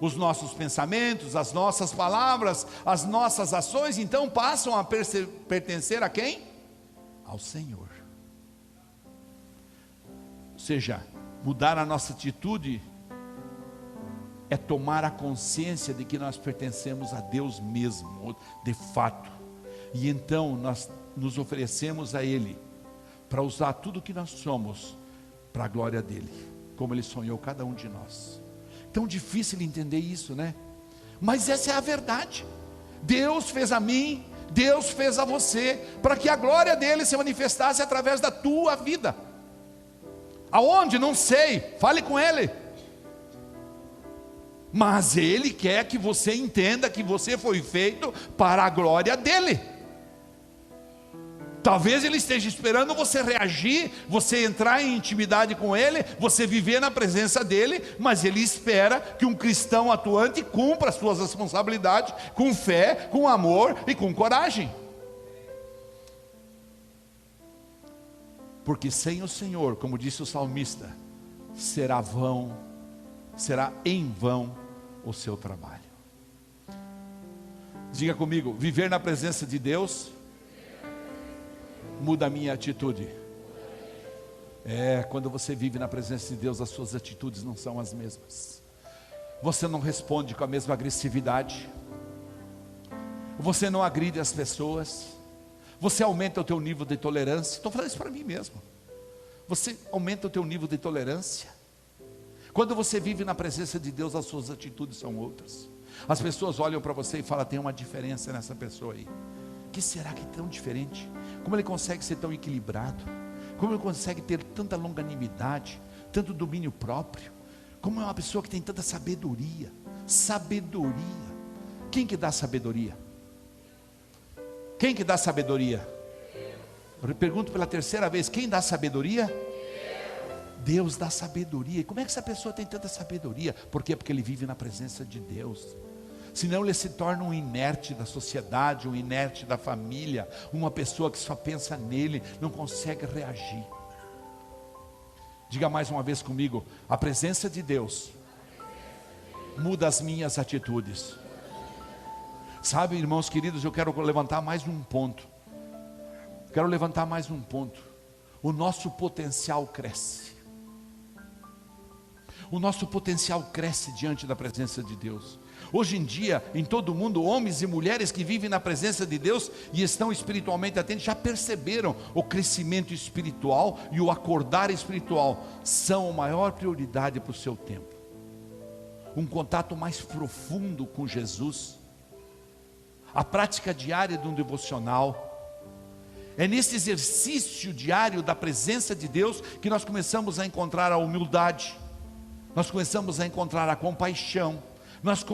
Os nossos pensamentos, as nossas palavras, as nossas ações, então passam a pertencer a quem? Ao Senhor. Ou seja, mudar a nossa atitude é tomar a consciência de que nós pertencemos a Deus mesmo, de fato. E então nós nos oferecemos a Ele, para usar tudo que nós somos, para a glória dEle, como Ele sonhou cada um de nós. Tão difícil entender isso, né? Mas essa é a verdade. Deus fez a mim, Deus fez a você, para que a glória dEle se manifestasse através da tua vida. Aonde? Não sei, fale com Ele. Mas Ele quer que você entenda que você foi feito para a glória dEle. Talvez Ele esteja esperando você reagir, você entrar em intimidade com Ele, você viver na presença dEle, mas Ele espera que um cristão atuante cumpra as suas responsabilidades com fé, com amor e com coragem. Porque sem o Senhor, como disse o salmista, será em vão o seu trabalho. Diga comigo, viver na presença de Deus muda a minha atitude. Quando você vive na presença de Deus, as suas atitudes não são as mesmas. Você não responde com a mesma agressividade. Você não agride as pessoas. Você aumenta o teu nível de tolerância. Estou falando isso para mim mesmo. Você aumenta o teu nível de tolerância. Quando você vive na presença de Deus, as suas atitudes são outras. As pessoas olham para você e falam, tem uma diferença nessa pessoa aí. O que será que é tão diferente? Como ele consegue ser tão equilibrado? Como ele consegue ter tanta longanimidade, tanto domínio próprio? Como é uma pessoa que tem tanta sabedoria? Sabedoria. Quem que dá sabedoria? Quem que dá sabedoria? Eu pergunto pela terceira vez, quem dá sabedoria? Deus dá sabedoria. E como é que essa pessoa tem tanta sabedoria? Por quê? Porque ele vive na presença de Deus. Senão ele se torna um inerte da sociedade, um inerte da família, uma pessoa que só pensa nele, não consegue reagir. Diga mais uma vez comigo, a presença de Deus muda as minhas atitudes. Sabe, irmãos queridos, eu quero levantar mais um ponto. O nosso potencial cresce. O nosso potencial cresce diante da presença de Deus. Hoje em dia, em todo o mundo, homens e mulheres que vivem na presença de Deus e estão espiritualmente atentos, já perceberam o crescimento espiritual e o acordar espiritual são a maior prioridade para o seu tempo. Um contato mais profundo com Jesus, a prática diária de um devocional. É nesse exercício diário da presença de Deus que nós começamos a encontrar a humildade, nós começamos a encontrar a compaixão, nós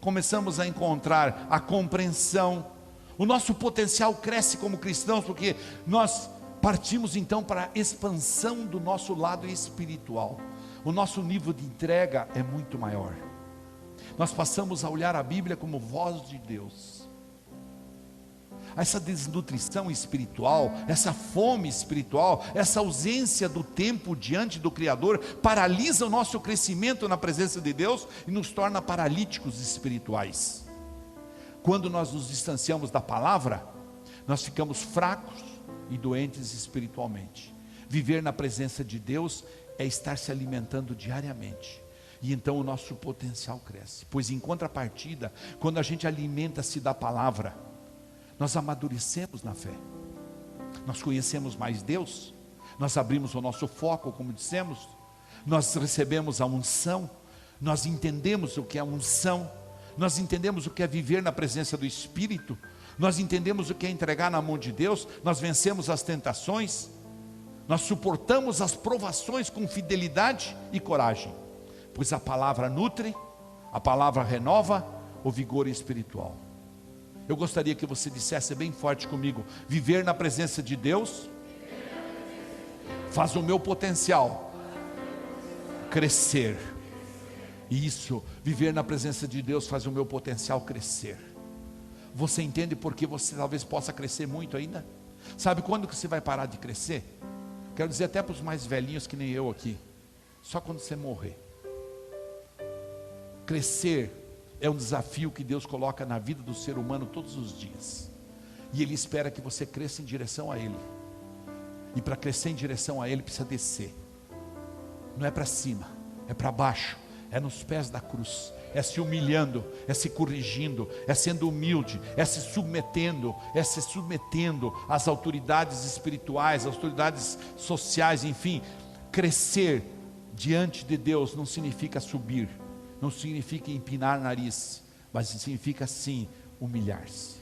começamos a encontrar a compreensão. O nosso potencial cresce como cristãos, porque nós partimos então para a expansão do nosso lado espiritual. O nosso nível de entrega é muito maior. Nós passamos a olhar a Bíblia como voz de Deus. Essa desnutrição espiritual, essa fome espiritual, essa ausência do tempo diante do Criador, paralisa o nosso crescimento na presença de Deus e nos torna paralíticos espirituais. Quando nós nos distanciamos da palavra, nós ficamos fracos e doentes espiritualmente. Viver na presença de Deus é estar se alimentando diariamente. E então o nosso potencial cresce. Pois em contrapartida, quando a gente alimenta-se da palavra, nós amadurecemos na fé, nós conhecemos mais Deus, nós abrimos o nosso foco, como dissemos, nós recebemos a unção, nós entendemos o que é unção, nós entendemos o que é viver na presença do Espírito, nós entendemos o que é entregar na mão de Deus, nós vencemos as tentações, nós suportamos as provações com fidelidade e coragem, pois a palavra nutre, a palavra renova o vigor espiritual. Eu gostaria que você dissesse bem forte comigo: viver na presença de Deus faz o meu potencial crescer. Isso, viver na presença de Deus faz o meu potencial crescer. Você entende por que você talvez possa crescer muito ainda? Sabe quando que você vai parar de crescer? Quero dizer até para os mais velhinhos que nem eu aqui, só quando você morrer. Crescer é um desafio que Deus coloca na vida do ser humano todos os dias. E Ele espera que você cresça em direção a Ele. E para crescer em direção a Ele precisa descer. Não é para cima, é para baixo. É nos pés da cruz. É se humilhando, é se corrigindo, é sendo humilde, é se submetendo às autoridades espirituais, às autoridades sociais, enfim. Crescer diante de Deus não significa subir, não significa empinar nariz, mas significa sim humilhar-se.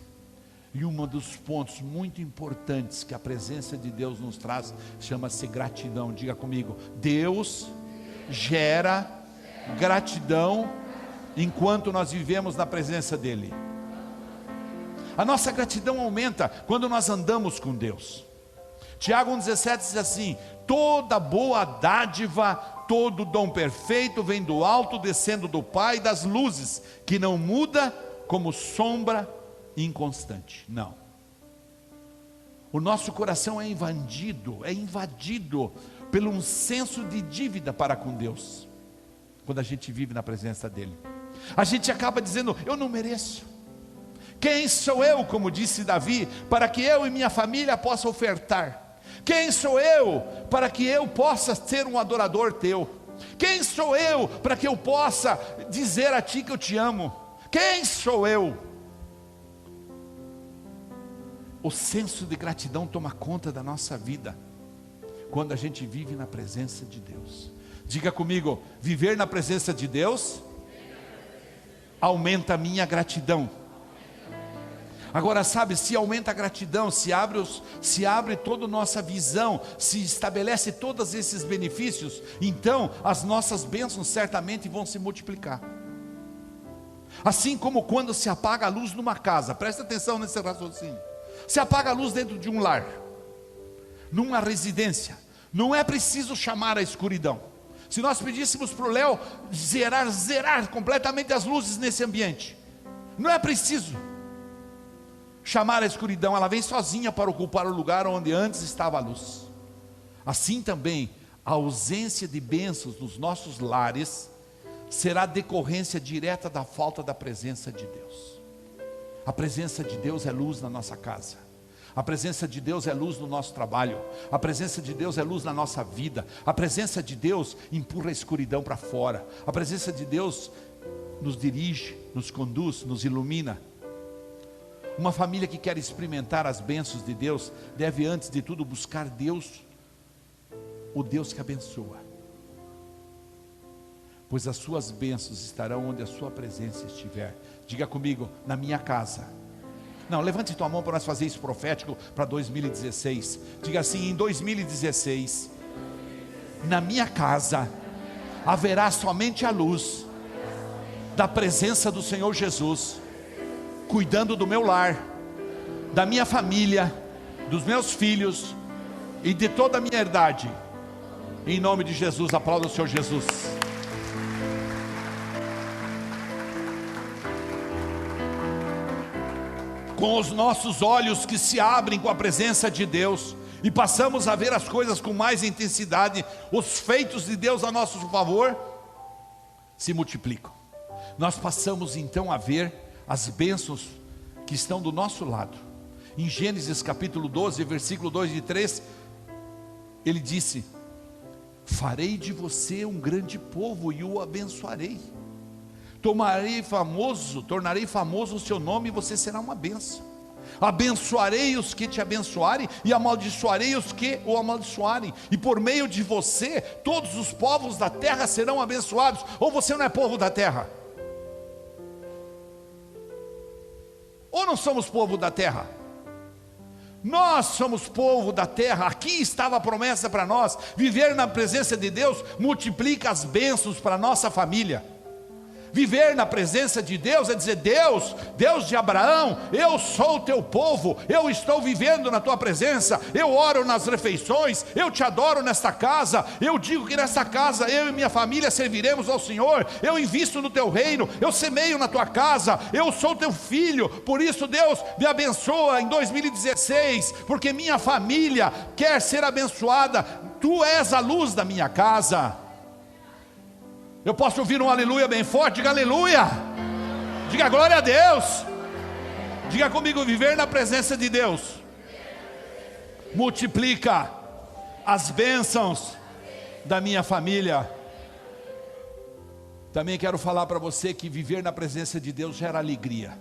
E um dos pontos muito importantes que a presença de Deus nos traz chama-se gratidão. Diga comigo: Deus gera gratidão enquanto nós vivemos na presença dEle. A nossa gratidão aumenta quando nós andamos com Deus. Tiago 1,17 diz assim: toda boa dádiva, todo dom perfeito vem do alto, descendo do Pai das luzes, que não muda como sombra inconstante. Não. O nosso coração é invadido pelo um senso de dívida para com Deus. Quando a gente vive na presença dEle, a gente acaba dizendo: eu não mereço. Quem sou eu, como disse Davi, para que eu e minha família possa ofertar? Quem sou eu para que eu possa ser um adorador teu? Quem sou eu para que eu possa dizer a ti que eu te amo? Quem sou eu? O senso de gratidão toma conta da nossa vida quando a gente vive na presença de Deus. Diga comigo: viver na presença de Deus aumenta a minha gratidão. Agora, sabe, se aumenta a gratidão, se abre toda a nossa visão, se estabelece todos esses benefícios, então as nossas bênçãos certamente vão se multiplicar. Assim como quando se apaga a luz numa casa, presta atenção nesse raciocínio. Se apaga a luz dentro de um lar, numa residência, não é preciso chamar a escuridão. Se nós pedíssemos para o Léo zerar completamente as luzes nesse ambiente, não é preciso chamar a escuridão, ela vem sozinha para ocupar o lugar onde antes estava a luz. Assim também, a ausência de bênçãos nos nossos lares será decorrência direta da falta da presença de Deus. A presença de Deus é luz na nossa casa, a presença de Deus é luz no nosso trabalho, a presença de Deus é luz na nossa vida, a presença de Deus empurra a escuridão para fora, a presença de Deus nos dirige, nos conduz, nos ilumina. Uma família que quer experimentar as bênçãos de Deus deve, antes de tudo, buscar Deus, o Deus que abençoa, pois as suas bênçãos estarão onde a sua presença estiver. Diga comigo: na minha casa. Não, levante tua mão para nós fazer isso profético para 2016. Diga assim: em 2016, na minha casa haverá somente a luz da presença do Senhor Jesus, cuidando do meu lar, da minha família, dos meus filhos e de toda a minha herdade. Em nome de Jesus, aplauda o Senhor Jesus. Com os nossos olhos que se abrem com a presença de Deus e passamos a ver as coisas com mais intensidade, os feitos de Deus a nosso favor se multiplicam. Nós passamos então a ver as bênçãos que estão do nosso lado. Em Gênesis capítulo 12, versículo 2 e 3, ele disse: farei de você um grande povo e o abençoarei, tornarei famoso o seu nome e você será uma bênção. Abençoarei os que te abençoarem e amaldiçoarei os que o amaldiçoarem, e por meio de você todos os povos da terra serão abençoados. Ou você não é povo da terra? Ou não somos povo da terra? Nós somos povo da terra. Aqui estava a promessa para nós. Viver na presença de Deus multiplica as bênçãos para a nossa família. Viver na presença de Deus é dizer: Deus, Deus de Abraão, eu sou o teu povo, eu estou vivendo na tua presença, eu oro nas refeições, eu te adoro nesta casa, eu digo que nesta casa eu e minha família serviremos ao Senhor, eu invisto no teu reino, eu semeio na tua casa, eu sou teu filho. Por isso, Deus, me abençoa em 2016, porque minha família quer ser abençoada, tu és a luz da minha casa. Eu posso ouvir um aleluia bem forte? Diga aleluia. Diga glória a Deus. Diga comigo: viver na presença de Deus multiplica as bênçãos da minha família. Também quero falar para você que viver na presença de Deus gera alegria.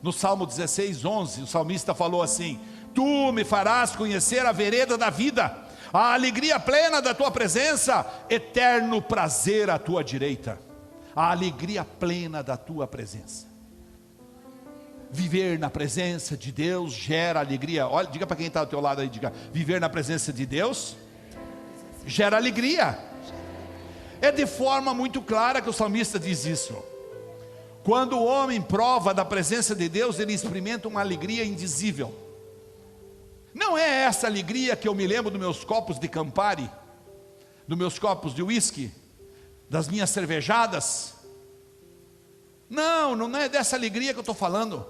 No Salmo 16, 11, o salmista falou assim: tu me farás conhecer a vereda da vida, a alegria plena da tua presença, eterno prazer à tua direita. A alegria plena da tua presença. Viver na presença de Deus gera alegria. Olha, diga para quem está ao teu lado aí, diga: viver na presença de Deus gera alegria. É de forma muito clara que o salmista diz isso. Quando o homem prova da presença de Deus, ele experimenta uma alegria indizível. Não é essa alegria que eu me lembro dos meus copos de Campari, dos meus copos de uísque, das minhas cervejadas. Não, não é dessa alegria que eu estou falando.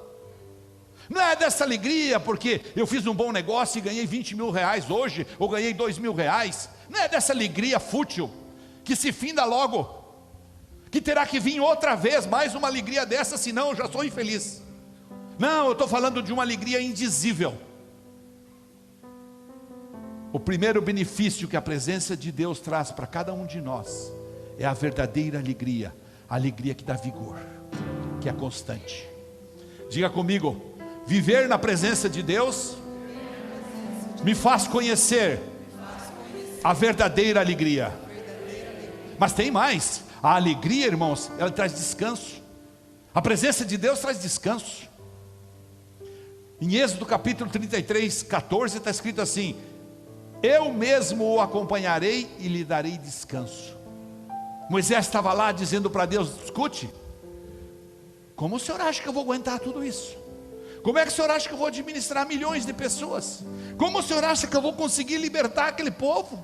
Não é dessa alegria porque eu fiz um bom negócio e ganhei 20 mil reais hoje, ou ganhei 2 mil reais. Não é dessa alegria fútil, que se finda logo, que terá que vir outra vez, mais uma alegria dessa, senão eu já sou infeliz. Não, eu estou falando de uma alegria indizível. O primeiro benefício que a presença de Deus traz para cada um de nós é a verdadeira alegria, a alegria que dá vigor, que é constante. Diga comigo: viver na presença de Deus me faz conhecer a verdadeira alegria. Mas tem mais, a alegria, irmãos, ela traz descanso. A presença de Deus traz descanso. Em Êxodo capítulo 33, 14 está escrito assim: eu mesmo o acompanharei e lhe darei descanso. Moisés estava lá dizendo para Deus: escute, como o senhor acha que eu vou aguentar tudo isso? Como é que o senhor acha que eu vou administrar milhões de pessoas? Como o senhor acha que eu vou conseguir libertar aquele povo?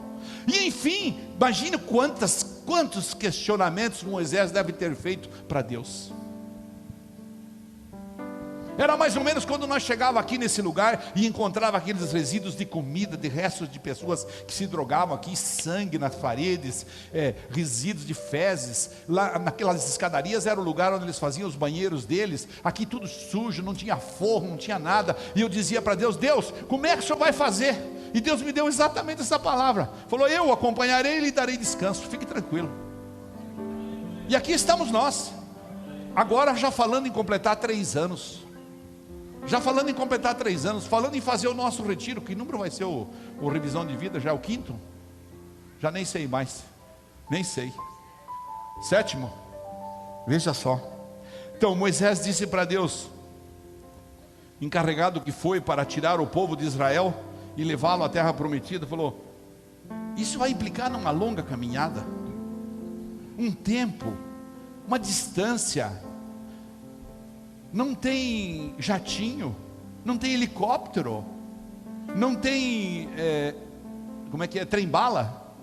E enfim, imagine quantos questionamentos Moisés deve ter feito para Deus. Era mais ou menos quando nós chegávamos aqui nesse lugar e encontrava aqueles resíduos de comida, de restos de pessoas que se drogavam aqui, sangue nas paredes, resíduos de fezes. Lá naquelas escadarias era o lugar onde eles faziam os banheiros deles. Aqui tudo sujo, não tinha forro, não tinha nada. E eu dizia para Deus: Deus, como é que o senhor vai fazer? E Deus me deu exatamente essa palavra. Falou: eu o acompanharei e lhe darei descanso, fique tranquilo. E aqui estamos nós, agora já falando em completar 3 anos. Já falando em completar 3 anos, falando em fazer o nosso retiro. Que número vai ser o revisão de vida? Já é o 5º? Já nem sei mais. Nem sei. 7º? Veja só. Então Moisés disse para Deus, encarregado que foi para tirar o povo de Israel e levá-lo à terra prometida, falou: isso vai implicar numa longa caminhada, um tempo, uma distância. Não tem jatinho, não tem helicóptero, não tem, trem-bala.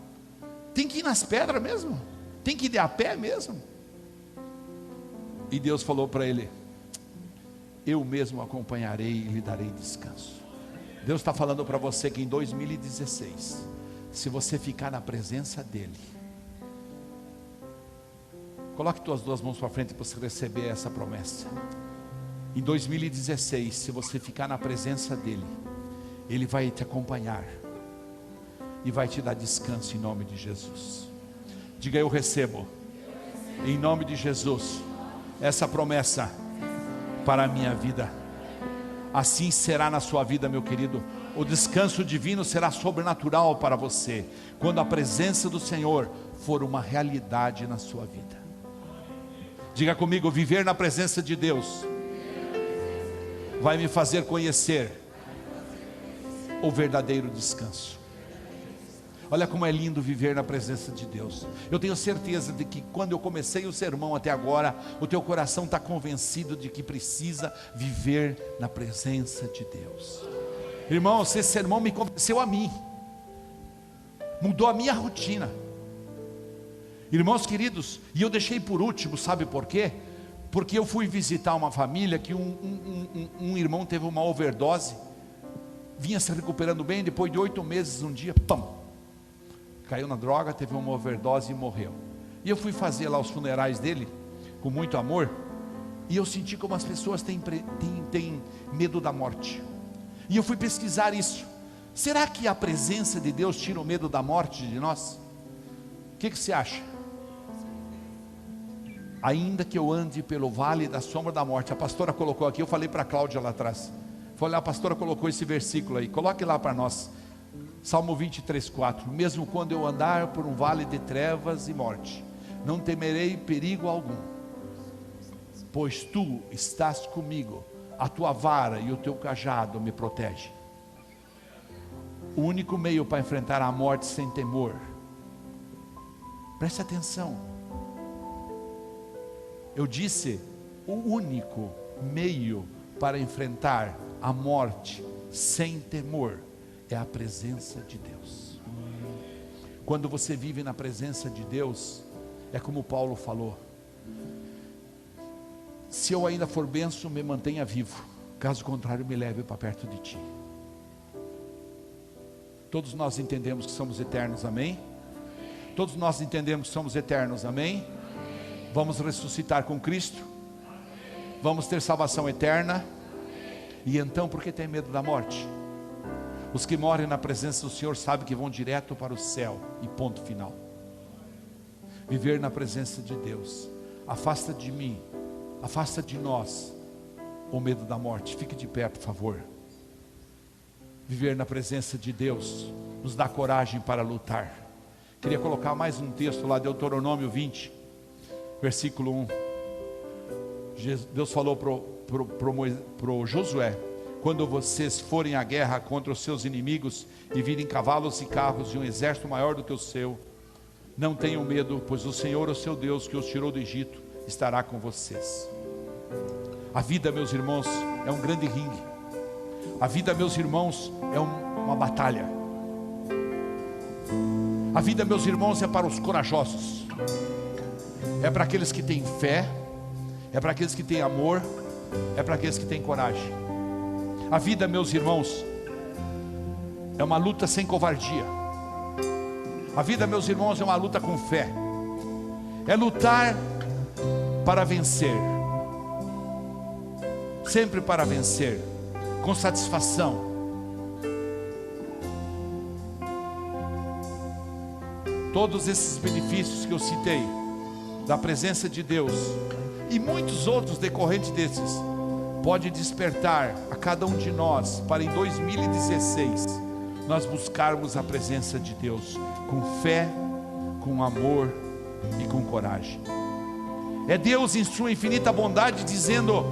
Tem que ir nas pedras mesmo, tem que ir a pé mesmo. E Deus falou para ele: eu mesmo acompanharei e lhe darei descanso. Deus está falando para você que em 2016, se você ficar na presença dEle, coloque tuas 2 mãos para frente para você receber essa promessa. Em 2016, se você ficar na presença dEle, Ele vai te acompanhar e vai te dar descanso em nome de Jesus. Diga: eu recebo em nome de Jesus essa promessa para a minha vida. Assim será na sua vida, meu querido. O descanso divino será sobrenatural para você, quando a presença do Senhor for uma realidade na sua vida. Diga comigo: viver na presença de Deus vai me fazer conhecer o verdadeiro descanso. Olha como é lindo viver na presença de Deus. Eu tenho certeza de que quando eu comecei o sermão até agora, o teu coração está convencido de que precisa viver na presença de Deus. Irmãos, esse sermão me convenceu a mim, mudou a minha rotina. Irmãos queridos, e eu deixei por último, sabe por quê? Porque eu fui visitar uma família que um irmão teve uma overdose, vinha se recuperando bem, depois de 8 meses, um dia, pam, caiu na droga, teve uma overdose e morreu. E eu fui fazer lá os funerais dele, com muito amor, e eu senti como as pessoas têm medo da morte. E eu fui pesquisar isso. Será que a presença de Deus tira o medo da morte de nós? O que você acha? Ainda que eu ande pelo vale da sombra da morte, a pastora colocou aqui, eu falei para a Cláudia lá atrás, falei: a pastora colocou esse versículo aí, coloque lá para nós, Salmo 23:4, mesmo quando eu andar por um vale de trevas e morte, não temerei perigo algum, pois tu estás comigo, a tua vara e o teu cajado me protegem. O único meio para enfrentar a morte sem temor, preste atenção, eu disse, o único meio para enfrentar a morte sem temor, é a presença de Deus. Quando você vive na presença de Deus, é como Paulo falou: se eu ainda for benção, me mantenha vivo, caso contrário, me leve para perto de ti. Todos nós entendemos que somos eternos, amém? Todos nós entendemos que somos eternos, amém? Vamos ressuscitar com Cristo, vamos ter salvação eterna. E então, por que tem medo da morte? Os que morrem na presença do Senhor sabem que vão direto para o céu, e ponto final. Viver na presença de Deus afasta de mim, afasta de nós o medo da morte. Fique de pé, por favor. Viver na presença de Deus nos dá coragem para lutar. Queria colocar mais um texto lá, Deuteronômio 20, versículo 1. Deus falou para Josué: quando vocês forem à guerra contra os seus inimigos e virem cavalos e carros e um exército maior do que o seu, não tenham medo, pois o Senhor, o seu Deus, que os tirou do Egito, estará com vocês. A vida, meus irmãos, é um grande ringue. A vida, meus irmãos, é uma batalha. A vida, meus irmãos, é para os corajosos, é para aqueles que têm fé, é para aqueles que têm amor, é para aqueles que têm coragem. A vida, meus irmãos, é uma luta sem covardia. A vida, meus irmãos, é uma luta com fé. É lutar para vencer, sempre para vencer, com satisfação. Todos esses benefícios que eu citei, da presença de Deus, e muitos outros decorrentes desses, pode despertar a cada um de nós, para em 2016, nós buscarmos a presença de Deus, com fé, com amor e com coragem. É Deus em sua infinita bondade dizendo: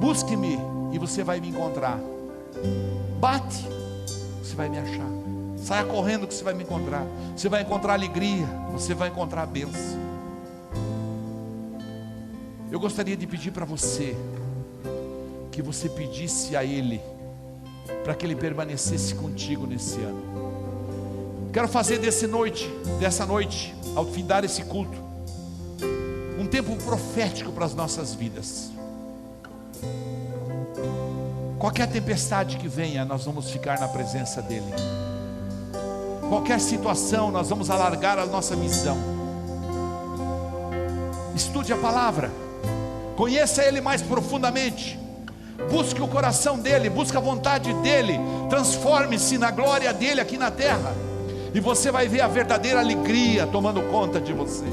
busque-me e você vai me encontrar. Bate, você vai me achar. Saia correndo que você vai me encontrar. Você vai encontrar alegria, você vai encontrar a bênção. Eu gostaria de pedir para você, que você pedisse a Ele, para que Ele permanecesse contigo nesse ano. Quero fazer dessa noite, ao findar esse culto, um tempo profético para as nossas vidas. Qualquer tempestade que venha, nós vamos ficar na presença dEle. Qualquer situação, nós vamos alargar a nossa missão. Estude a palavra, conheça Ele mais profundamente, busque o coração dEle, busque a vontade dEle, transforme-se na glória dEle aqui na terra, e você vai ver a verdadeira alegria tomando conta de você.